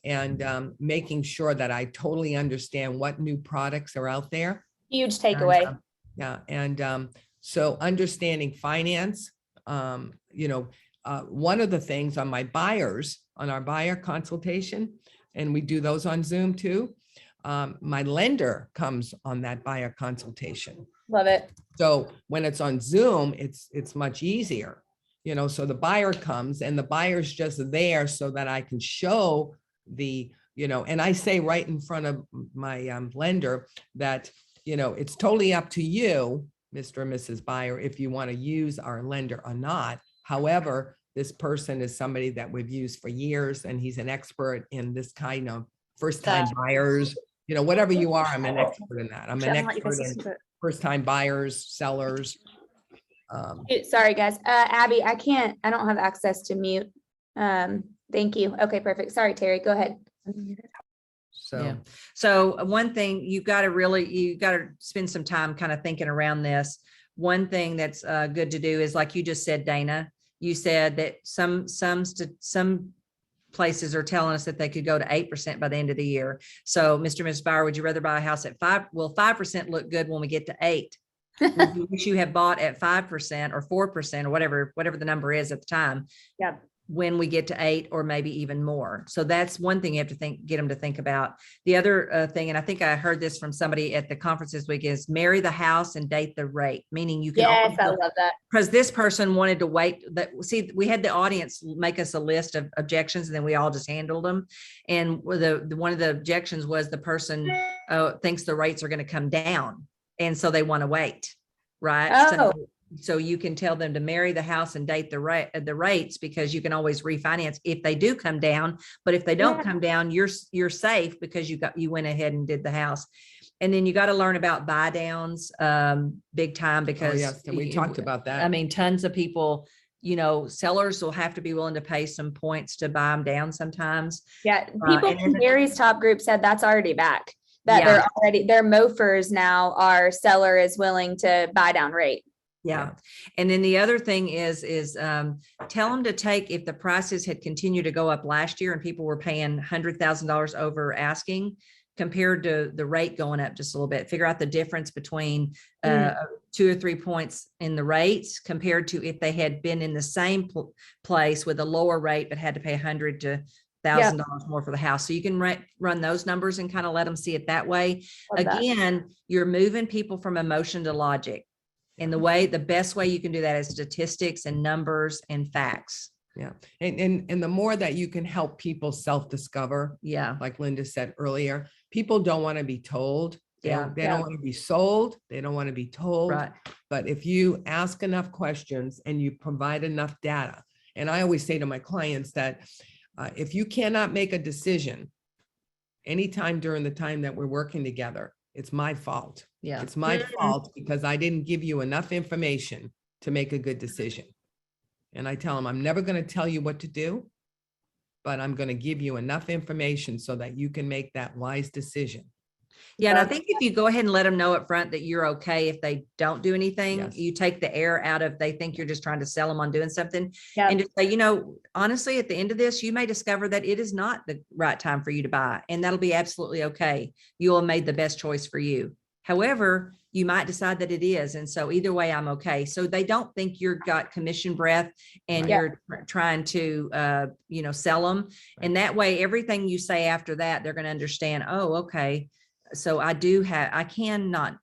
and making sure that I totally understand what new products are out there. Huge takeaway. Yeah. And so understanding finance, one of the things on our buyer consultation, and we do those on Zoom too. My lender comes on that buyer consultation. Love it. So when it's on Zoom, it's much easier, so the buyer comes and the buyer's just there so that I can show and I say right in front of my lender that, it's totally up to you, Mr. and Mrs. Buyer, if you want to use our lender or not. However, this person is somebody that we've used for years and he's an expert in this kind of first-time buyers you know, whatever you are, I'm an expert in that. I'm an expert in first-time buyers, sellers. Sorry, guys. Abby, I don't have access to mute. Thank you. Okay, perfect. Sorry, Terry, go ahead. So, yeah. So one thing you got to spend some time kind of thinking around this. One thing that's good to do is, like you just said, Dana, you said that some places are telling us that they could go to 8% by the end of the year. So Mr. and Mrs. Bauer, would you rather buy a house at 5? Will 5% look good when we get to 8? Would you wish you had bought at 5% or 4% or whatever the number is at the time? Yeah. When we get to 8 or maybe even more. So that's one thing you have to get them to think about. The other thing, and I think I heard this from somebody at the conference this week, is marry the house and date the rate, meaning you can. Yes, I love that. Because this person wanted to wait. See, we had the audience make us a list of objections, and then we all just handled them. And one of the objections was the person thinks the rates are going to come down, and so they want to wait, right? Oh. So you can tell them to marry the house and date the rates, because you can always refinance if they do come down. But if they don't come down, you're safe because you went ahead and did the house. And then you got to learn about buy downs big time, because yes, we talked about that. I mean, tons of people, you know, sellers will have to be willing to pay some points to buy them down sometimes. Yeah, people in Gary's top group said that's already back. That their MOFers now are seller is willing to buy down rate. Yeah. And then the other thing is tell them to take, if the prices had continued to go up last year and people were paying $100,000 over asking compared to the rate going up just a little bit, figure out the difference between 2 or 3 points in the rates compared to if they had been in the same place with a lower rate, but had to pay $100 to $1,000 more for the house. So you can run those numbers and kind of let them see it that way. Again, you're moving people from emotion to logic. And the best way you can do that is statistics and numbers and facts. Yeah. And the more that you can help people self-discover, like Linda said earlier, people don't want to be told. They don't want to be sold. They don't want to be told. Right. But if you ask enough questions and you provide enough data, and I always say to my clients that if you cannot make a decision anytime during the time that we're working together, it's my fault. Yeah. It's my fault because I didn't give you enough information to make a good decision. And I tell them, I'm never going to tell you what to do, but I'm going to give you enough information so that you can make that wise decision. Yeah. And I think if you go ahead and let them know up front that you're okay if they don't do anything, you take the air out of, they think you're just trying to sell them on doing something, and just say, you know, honestly, at the end of this, you may discover that it is not the right time for you to buy, and that'll be absolutely okay. You will have made the best choice for you. However, you might decide that it is. And so either way, I'm okay. So they don't think you've got commission breath and you're trying to, sell them. And that way, everything you say after that, they're going to understand, oh, okay. So I cannot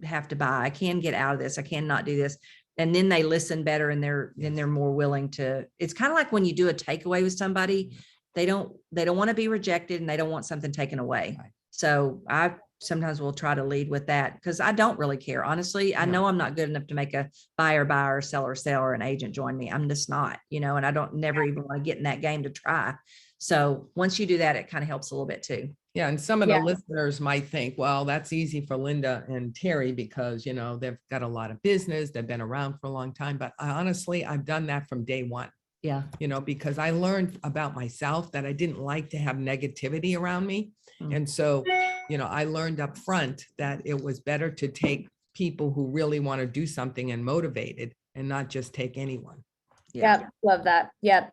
have to buy. I can get out of this. I cannot do this. And then they listen better, and they're more willing to. It's kind of like when you do a takeaway with somebody, they don't want to be rejected, and they don't want something taken away. Right. So I sometimes will try to lead with that, because I don't really care. Honestly, I know I'm not good enough to make a buyer, seller, or an agent join me. I'm just not, and I don't never even want to get in that game to try. So once you do that, it kind of helps a little bit too. Yeah. And some of the listeners might think, well, that's easy for Linda and Terry because, they've got a lot of business. They've been around for a long time. But honestly, I've done that from day one. Yeah. Because I learned about myself that I didn't like to have negativity around me. And so, I learned up front that it was better to take people who really want to do something and motivated, and not just take anyone. Yeah, love that. Yeah.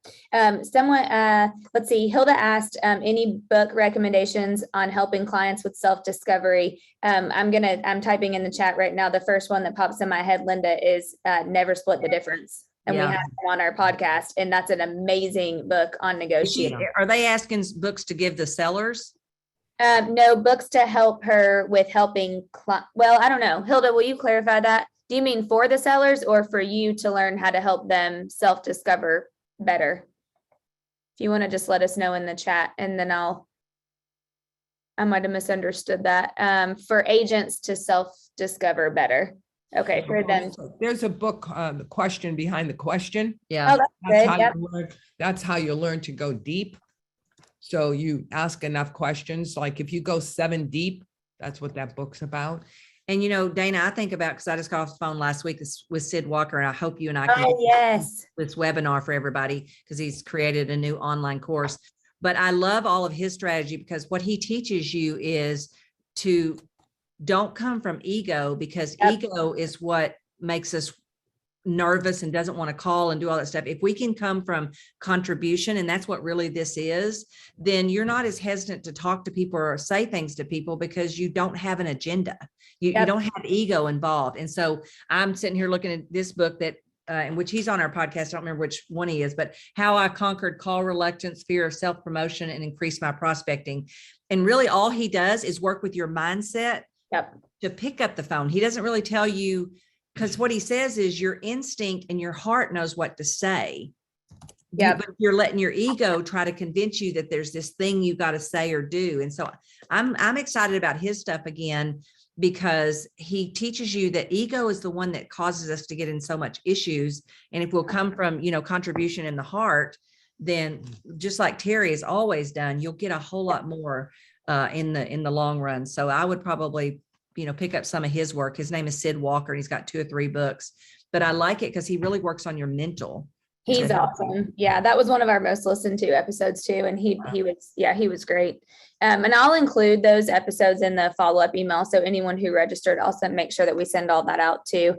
Someone, let's see, Hilda asked any book recommendations on helping clients with self-discovery. I'm typing in the chat right now. The first one that pops in my head, Linda, is Never Split the Difference. And we have them on our podcast, and that's an amazing book on negotiating. Are they asking books to give the sellers? No, books to help her with helping. Well, I don't know. Hilda, will you clarify that? Do you mean for the sellers or for you to learn how to help them self-discover better? If you want to just let us know in the chat, and then I might have misunderstood that. For agents to self-discover better. Okay, for them. There's a book, The Question Behind the Question. Yeah. Oh, that's good. That's how you learn to go deep. So you ask enough questions. Like if you go 7 deep, that's what that book's about. And, Dana, I think about, because I just got off the phone last week with Sid Walker, and I hope you and I can Oh, yes. do this webinar for everybody, because he's created a new online course. But I love all of his strategy, because what he teaches you is to don't come from ego, because ego is what makes us nervous and doesn't want to call and do all that stuff. If we can come from contribution, and that's what really this is, then you're not as hesitant to talk to people or say things to people, because you don't have an agenda. You don't have ego involved. And so I'm sitting here looking at this book that in which he's on our podcast. I don't remember which one he is, but How I Conquered Call Reluctance, Fear of Self-Promotion, and Increased My Prospecting. And really all he does is work with your mindset to pick up the phone. He doesn't really tell you, because what he says is your instinct and your heart knows what to say. Yeah. But you're letting your ego try to convince you that there's this thing you got to say or do. And so I'm excited about his stuff again, because he teaches you that ego is the one that causes us to get in so much issues. And if we'll come from, contribution in the heart, then just like Terry has always done, you'll get a whole lot more in the long run. So I would probably, pick up some of his work. His name is Sid Walker, and he's got 2 or 3 books, but I like it because he really works on your mental. He's awesome. Yeah, that was one of our most listened to episodes too. And he was great. And I'll include those episodes in the follow-up email. So anyone who registered, also make sure that we send all that out too.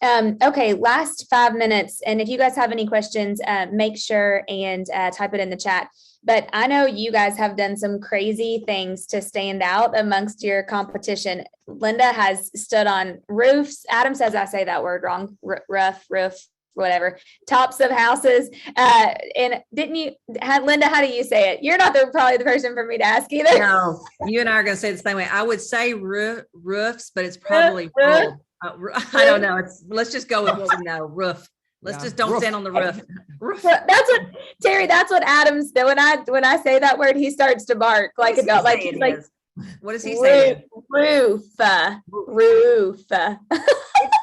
Okay, last 5 minutes. And if you guys have any questions, make sure and type it in the chat. But I know you guys have done some crazy things to stand out amongst your competition. Linda has stood on roofs. Adam says I say that word wrong. Roof, whatever, tops of houses. And Linda, how do you say it? You're not probably the person for me to ask either. No, you and I are going to say it the same way. I would say roofs, but it's probably roof. I don't know. Let's just go with what we know. Roof. Let's just don't stand on the roof. Roof. That's what Terry. That's what Adam's. When I say that word, he starts to bark like a dog. Like he's like, what does he say? Roof. It's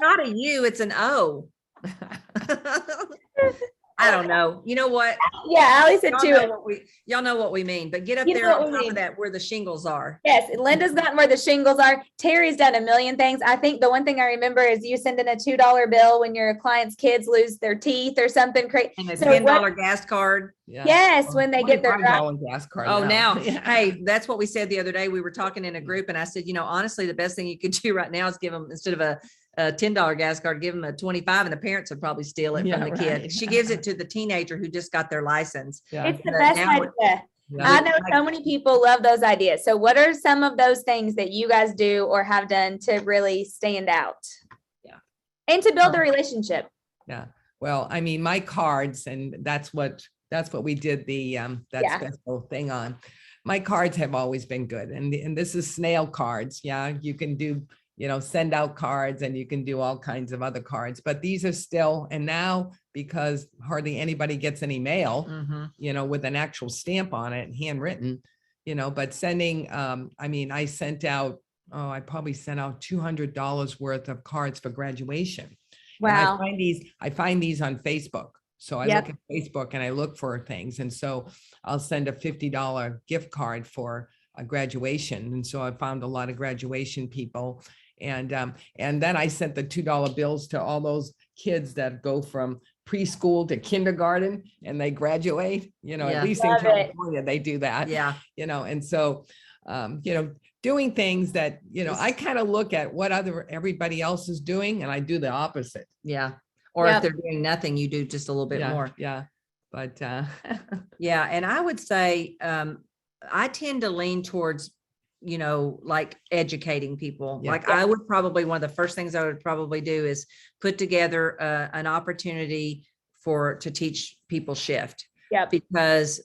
not a U. It's an O. I don't know. You know what? Yeah, Allie said too. Y'all know what we mean, but get up there on top of that where the shingles are. Yes, Linda's gotten where the shingles are. Terry's done a million things. I think the one thing I remember is you send in a $2 bill when your client's kids lose their teeth or something crazy. And a $10 gas card. Yeah. Yes, when they get their gas card. Oh, now, hey, that's what we said the other day. We were talking in a group, and I said, honestly, the best thing you could do right now is give them, instead of a $10 gas card, give them a 25, and the parents would probably steal it from the kid. She gives it to the teenager who just got their license. Yeah. It's the best idea. I know so many people love those ideas. So what are some of those things that you guys do or have done to really stand out? Yeah. And to build a relationship? Yeah. Well, I mean, my cards, and that's what we did the special thing on. My cards have always been good. And this is snail cards. Yeah. You can do, send out cards, and you can do all kinds of other cards, but these are still, and now because hardly anybody gets any mail, with an actual stamp on it, handwritten, but sending, I sent out, I probably sent out $200 worth of cards for graduation. Wow. And I find these on Facebook. So I look at Facebook and I look for things. And so I'll send a $50 gift card for a graduation. And so I found a lot of graduation people. And then I sent the $2 bills to all those kids that go from preschool to kindergarten and they graduate, at least in California, they do that. Yeah. And so, doing things that, I kind of look at what everybody else is doing, and I do the opposite. Yeah. Or if they're doing nothing, you do just a little bit more. Yeah. But, yeah. And I would say, I tend to lean towards, like educating people. Yeah. Like I would probably, one of the first things I would probably do is put together an opportunity to teach people shift. Yeah. Because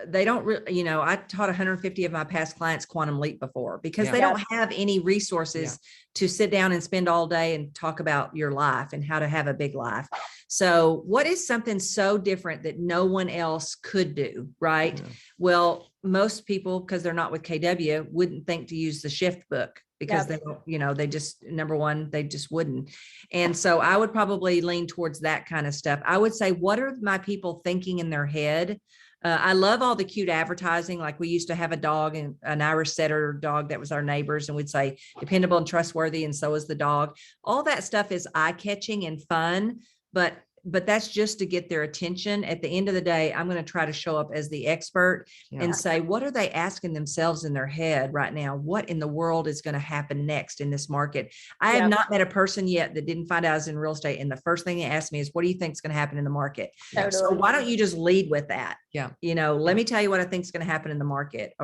they don't really, I taught 150 of my past clients Quantum Leap before, because they don't have any resources to sit down and spend all day and talk about your life and how to have a big life. So what is something so different that no one else could do, right? Yeah. Well, most people, because they're not with KW, wouldn't think to use the shift book because Yep. they don't, they just, number one, they just wouldn't. And so I would probably lean towards that kind of stuff. I would say, what are my people thinking in their head? I love all the cute advertising. Like we used to have a dog, and an Irish setter dog that was our neighbors, and we'd say dependable and trustworthy, and so is the dog. All that stuff is eye-catching and fun, but that's just to get their attention. At the end of the day, I'm going to try to show up as the expert and say, what are they asking themselves in their head right now? What in the world is going to happen next in this market? I have not met a person yet that didn't find out I was in real estate, and the first thing they asked me is, what do you think is going to happen in the market? Totally. So why don't you just lead with that? Yeah. Let me tell you what I think is going to happen in the market,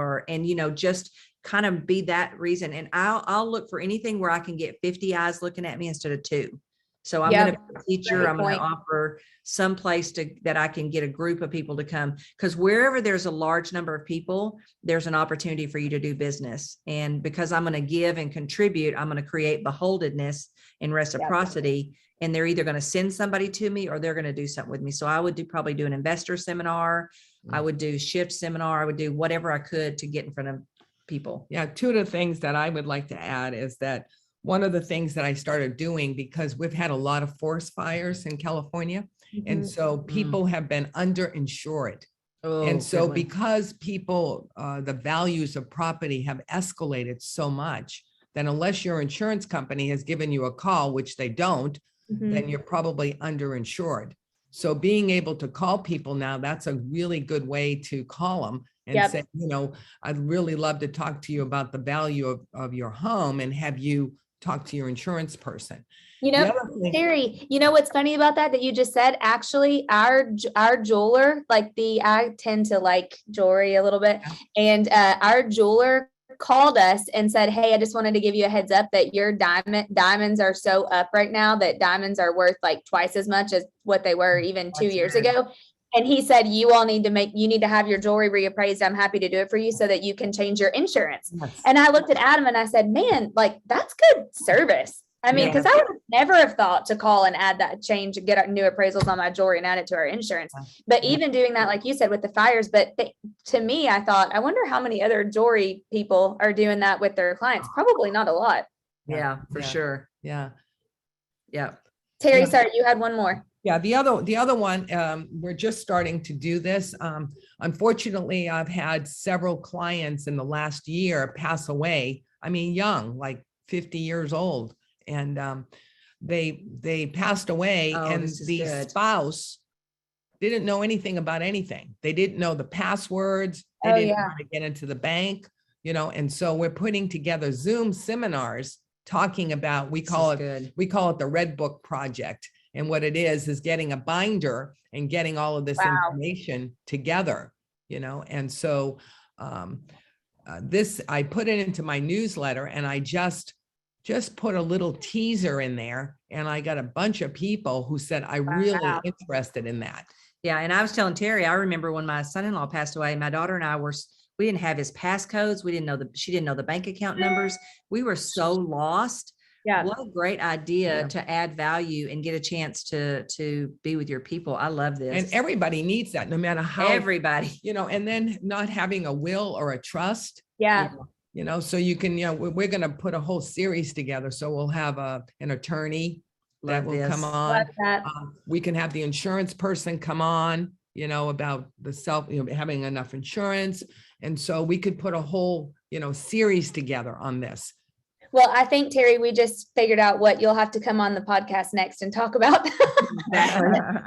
just kind of be that reason. And I'll look for anything where I can get 50 eyes looking at me instead of 2. So I'm going to be a teacher. Great I'm going to point. offer some place that I can get a group of people to come, because wherever there's a large number of people, there's an opportunity for you to do business. And because I'm going to give and contribute, I'm going to create beholdenness and reciprocity. And they're either going to send somebody to me or they're going to do something with me. So I would probably do an investor seminar. I would do shift seminar. I would do whatever I could to get in front of people. Yeah. Two of the things that I would like to add is that one of the things that I started doing, because we've had a lot of forest fires in California, and so people have been underinsured. And so because people, the values of property have escalated so much, then unless your insurance company has given you a call, which they don't, then you're probably underinsured. So being able to call people now, that's a really good way to call them and say, I'd really love to talk to you about the value of your home, and have you talk to your insurance person. Terry, what's funny about that you just said? Actually, our jeweler, I tend to like jewelry a little bit, and our jeweler called us and said, hey, I just wanted to give you a heads up that your diamonds are so up right now that diamonds are worth like twice as much as what they were even 2 years ago. And he said, you need to have your jewelry reappraised. I'm happy to do it for you so that you can change your insurance. Yes. And I looked at Adam and I said, man, that's good service. I mean, because I would never have thought to call and add that change, get new appraisals on my jewelry and add it to our insurance. But even doing that, like you said, with the fires, to me, I thought, I wonder how many other jewelry people are doing that with their clients. Probably not a lot. Yeah, for sure. Yeah. Terry, sorry, you had one more. Yeah, the other one, we're just starting to do this. Unfortunately, I've had several clients in the last year pass away. I mean, young, like 50 years old, and they passed away, and the spouse didn't know anything about anything. They didn't know the passwords. They didn't know how to get into the bank, and so we're putting together Zoom seminars talking about, we call it the Red Book Project. And what it is getting a binder and getting all of this information together, and so I put it into my newsletter, and I just put a little teaser in there, and I got a bunch of people who said, I'm really interested in that. Yeah. And I was telling Terry, I remember when my son-in-law passed away, my daughter and I we didn't have his passcodes. She didn't know the bank account numbers. We were so lost. Yeah. What a great idea to add value and get a chance to be with your people. I love this. And everybody needs that, no matter how. Everybody. And then not having a will or a trust. Yeah. So you can, we're going to put a whole series together. So we'll have an attorney that will come on. We can have the insurance person come on, about the having enough insurance. And so we could put a whole, series together on this. Well, I think, Terry, we just figured out what you'll have to come on the podcast next and talk about.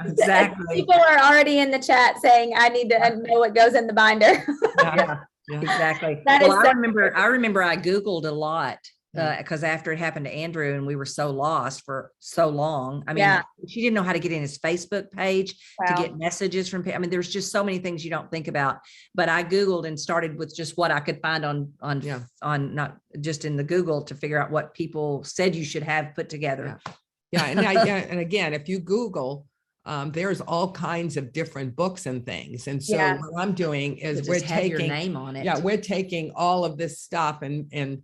Exactly. People are already in the chat saying, I need to know what goes in the binder. Yeah, exactly. I remember I Googled a lot because after it happened to Andrew and we were so lost for so long. I mean, she didn't know how to get in his Facebook page to get messages from people. I mean, there's just so many things you don't think about, but I Googled and started with just what I could find on not just in the Google to figure out what people said you should have put together. And again, if you Google, there's all kinds of different books and things. And so what I'm doing is we're taking your name on it. Yeah. We're taking all of this stuff and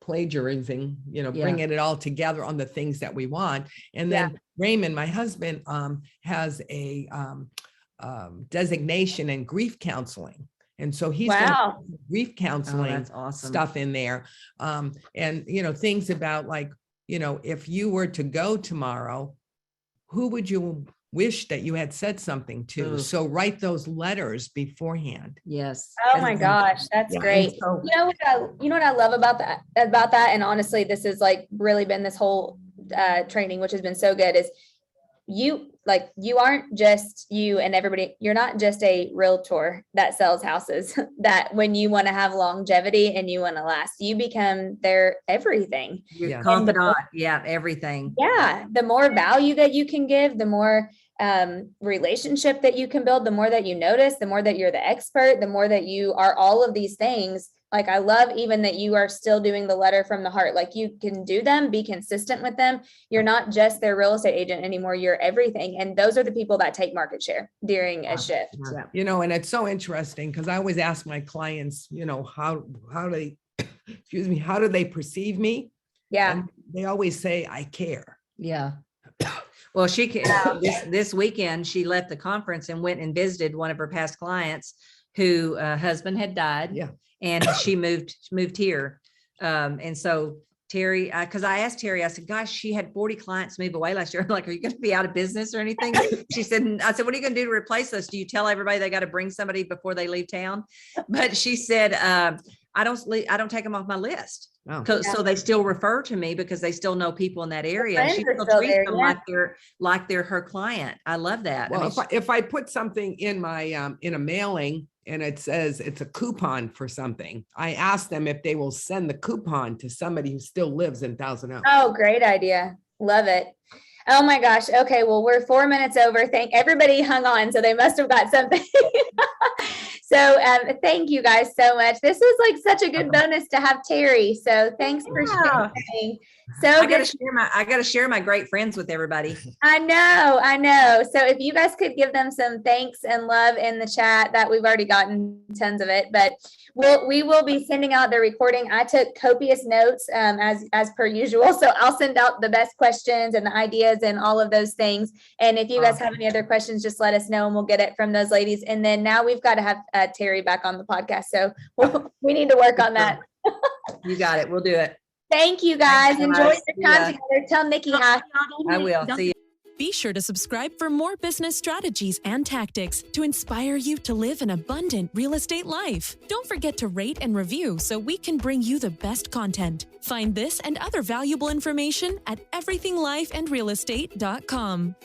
plagiarizing, bringing it all together on the things that we want. And then Raymond, my husband, has a designation in grief counseling. And so he's got grief counseling stuff in there. And, things about like, if you were to go tomorrow, who would you wish that you had said something to? So write those letters beforehand. Yes. Oh my gosh, that's great. So, You know what I love about that, and honestly, this has like really been this whole training, which has been so good, is you aren't just you and everybody. You're not just a realtor that sells houses that when you want to have longevity and you want to last, you become their everything. Your confidant. Everything. Yeah. The more value that you can give, the more relationship that you can build, the more that you notice, the more that you're the expert, the more that you are all of these things. Like, I love even that you are still doing the letter from the heart. Like, you can do them, be consistent with them. You're not just their real estate agent anymore. You're everything. And those are the people that take market share during a shift. And it's so interesting because I always ask my clients, how do they, how do they perceive me? Yeah. And they always say, I care. Yeah. Well, this weekend, she left the conference and went and visited one of her past clients who husband had died. Yeah. And she moved here. And so Terry, because I asked Terry, I said, gosh, she had 40 clients move away last year. I'm like, are you going to be out of business or anything? I said, what are you going to do to replace us? Do you tell everybody they got to bring somebody before they leave town? But she said, I don't take them off my list. Oh. So they still refer to me because they still know people in that area. And she still treats there, them like they're her client. I love that. Well, if I put something in my in a mailing and it says it's a coupon for something, I ask them if they will send the coupon to somebody who still lives in Thousand Oaks. Oh, great idea. Love it. Oh my gosh. Okay. Well, we're 4 minutes over. Everybody hung on. So they must have got something. So thank you guys so much. This was like such a good bonus to have Terry. So thanks for sharing. So I got to share my great friends with everybody. I know. So if you guys could give them some thanks and love in the chat, that we've already gotten tons of it, but we will be sending out the recording. I took copious notes as per usual. So I'll send out the best questions and the ideas and all of those things. And if you guys have any other questions, just let us know and we'll get it from those ladies. And then now we've got to have Terry back on the podcast. So we need to work on that. You got it. We'll do it. Thank you guys. Enjoy your time together. Tell Nikki hi. I will. See you. Be sure to subscribe for more business strategies and tactics to inspire you to live an abundant real estate life. Don't forget to rate and review so we can bring you the best content. Find this and other valuable information at everythinglifeandrealestate.com.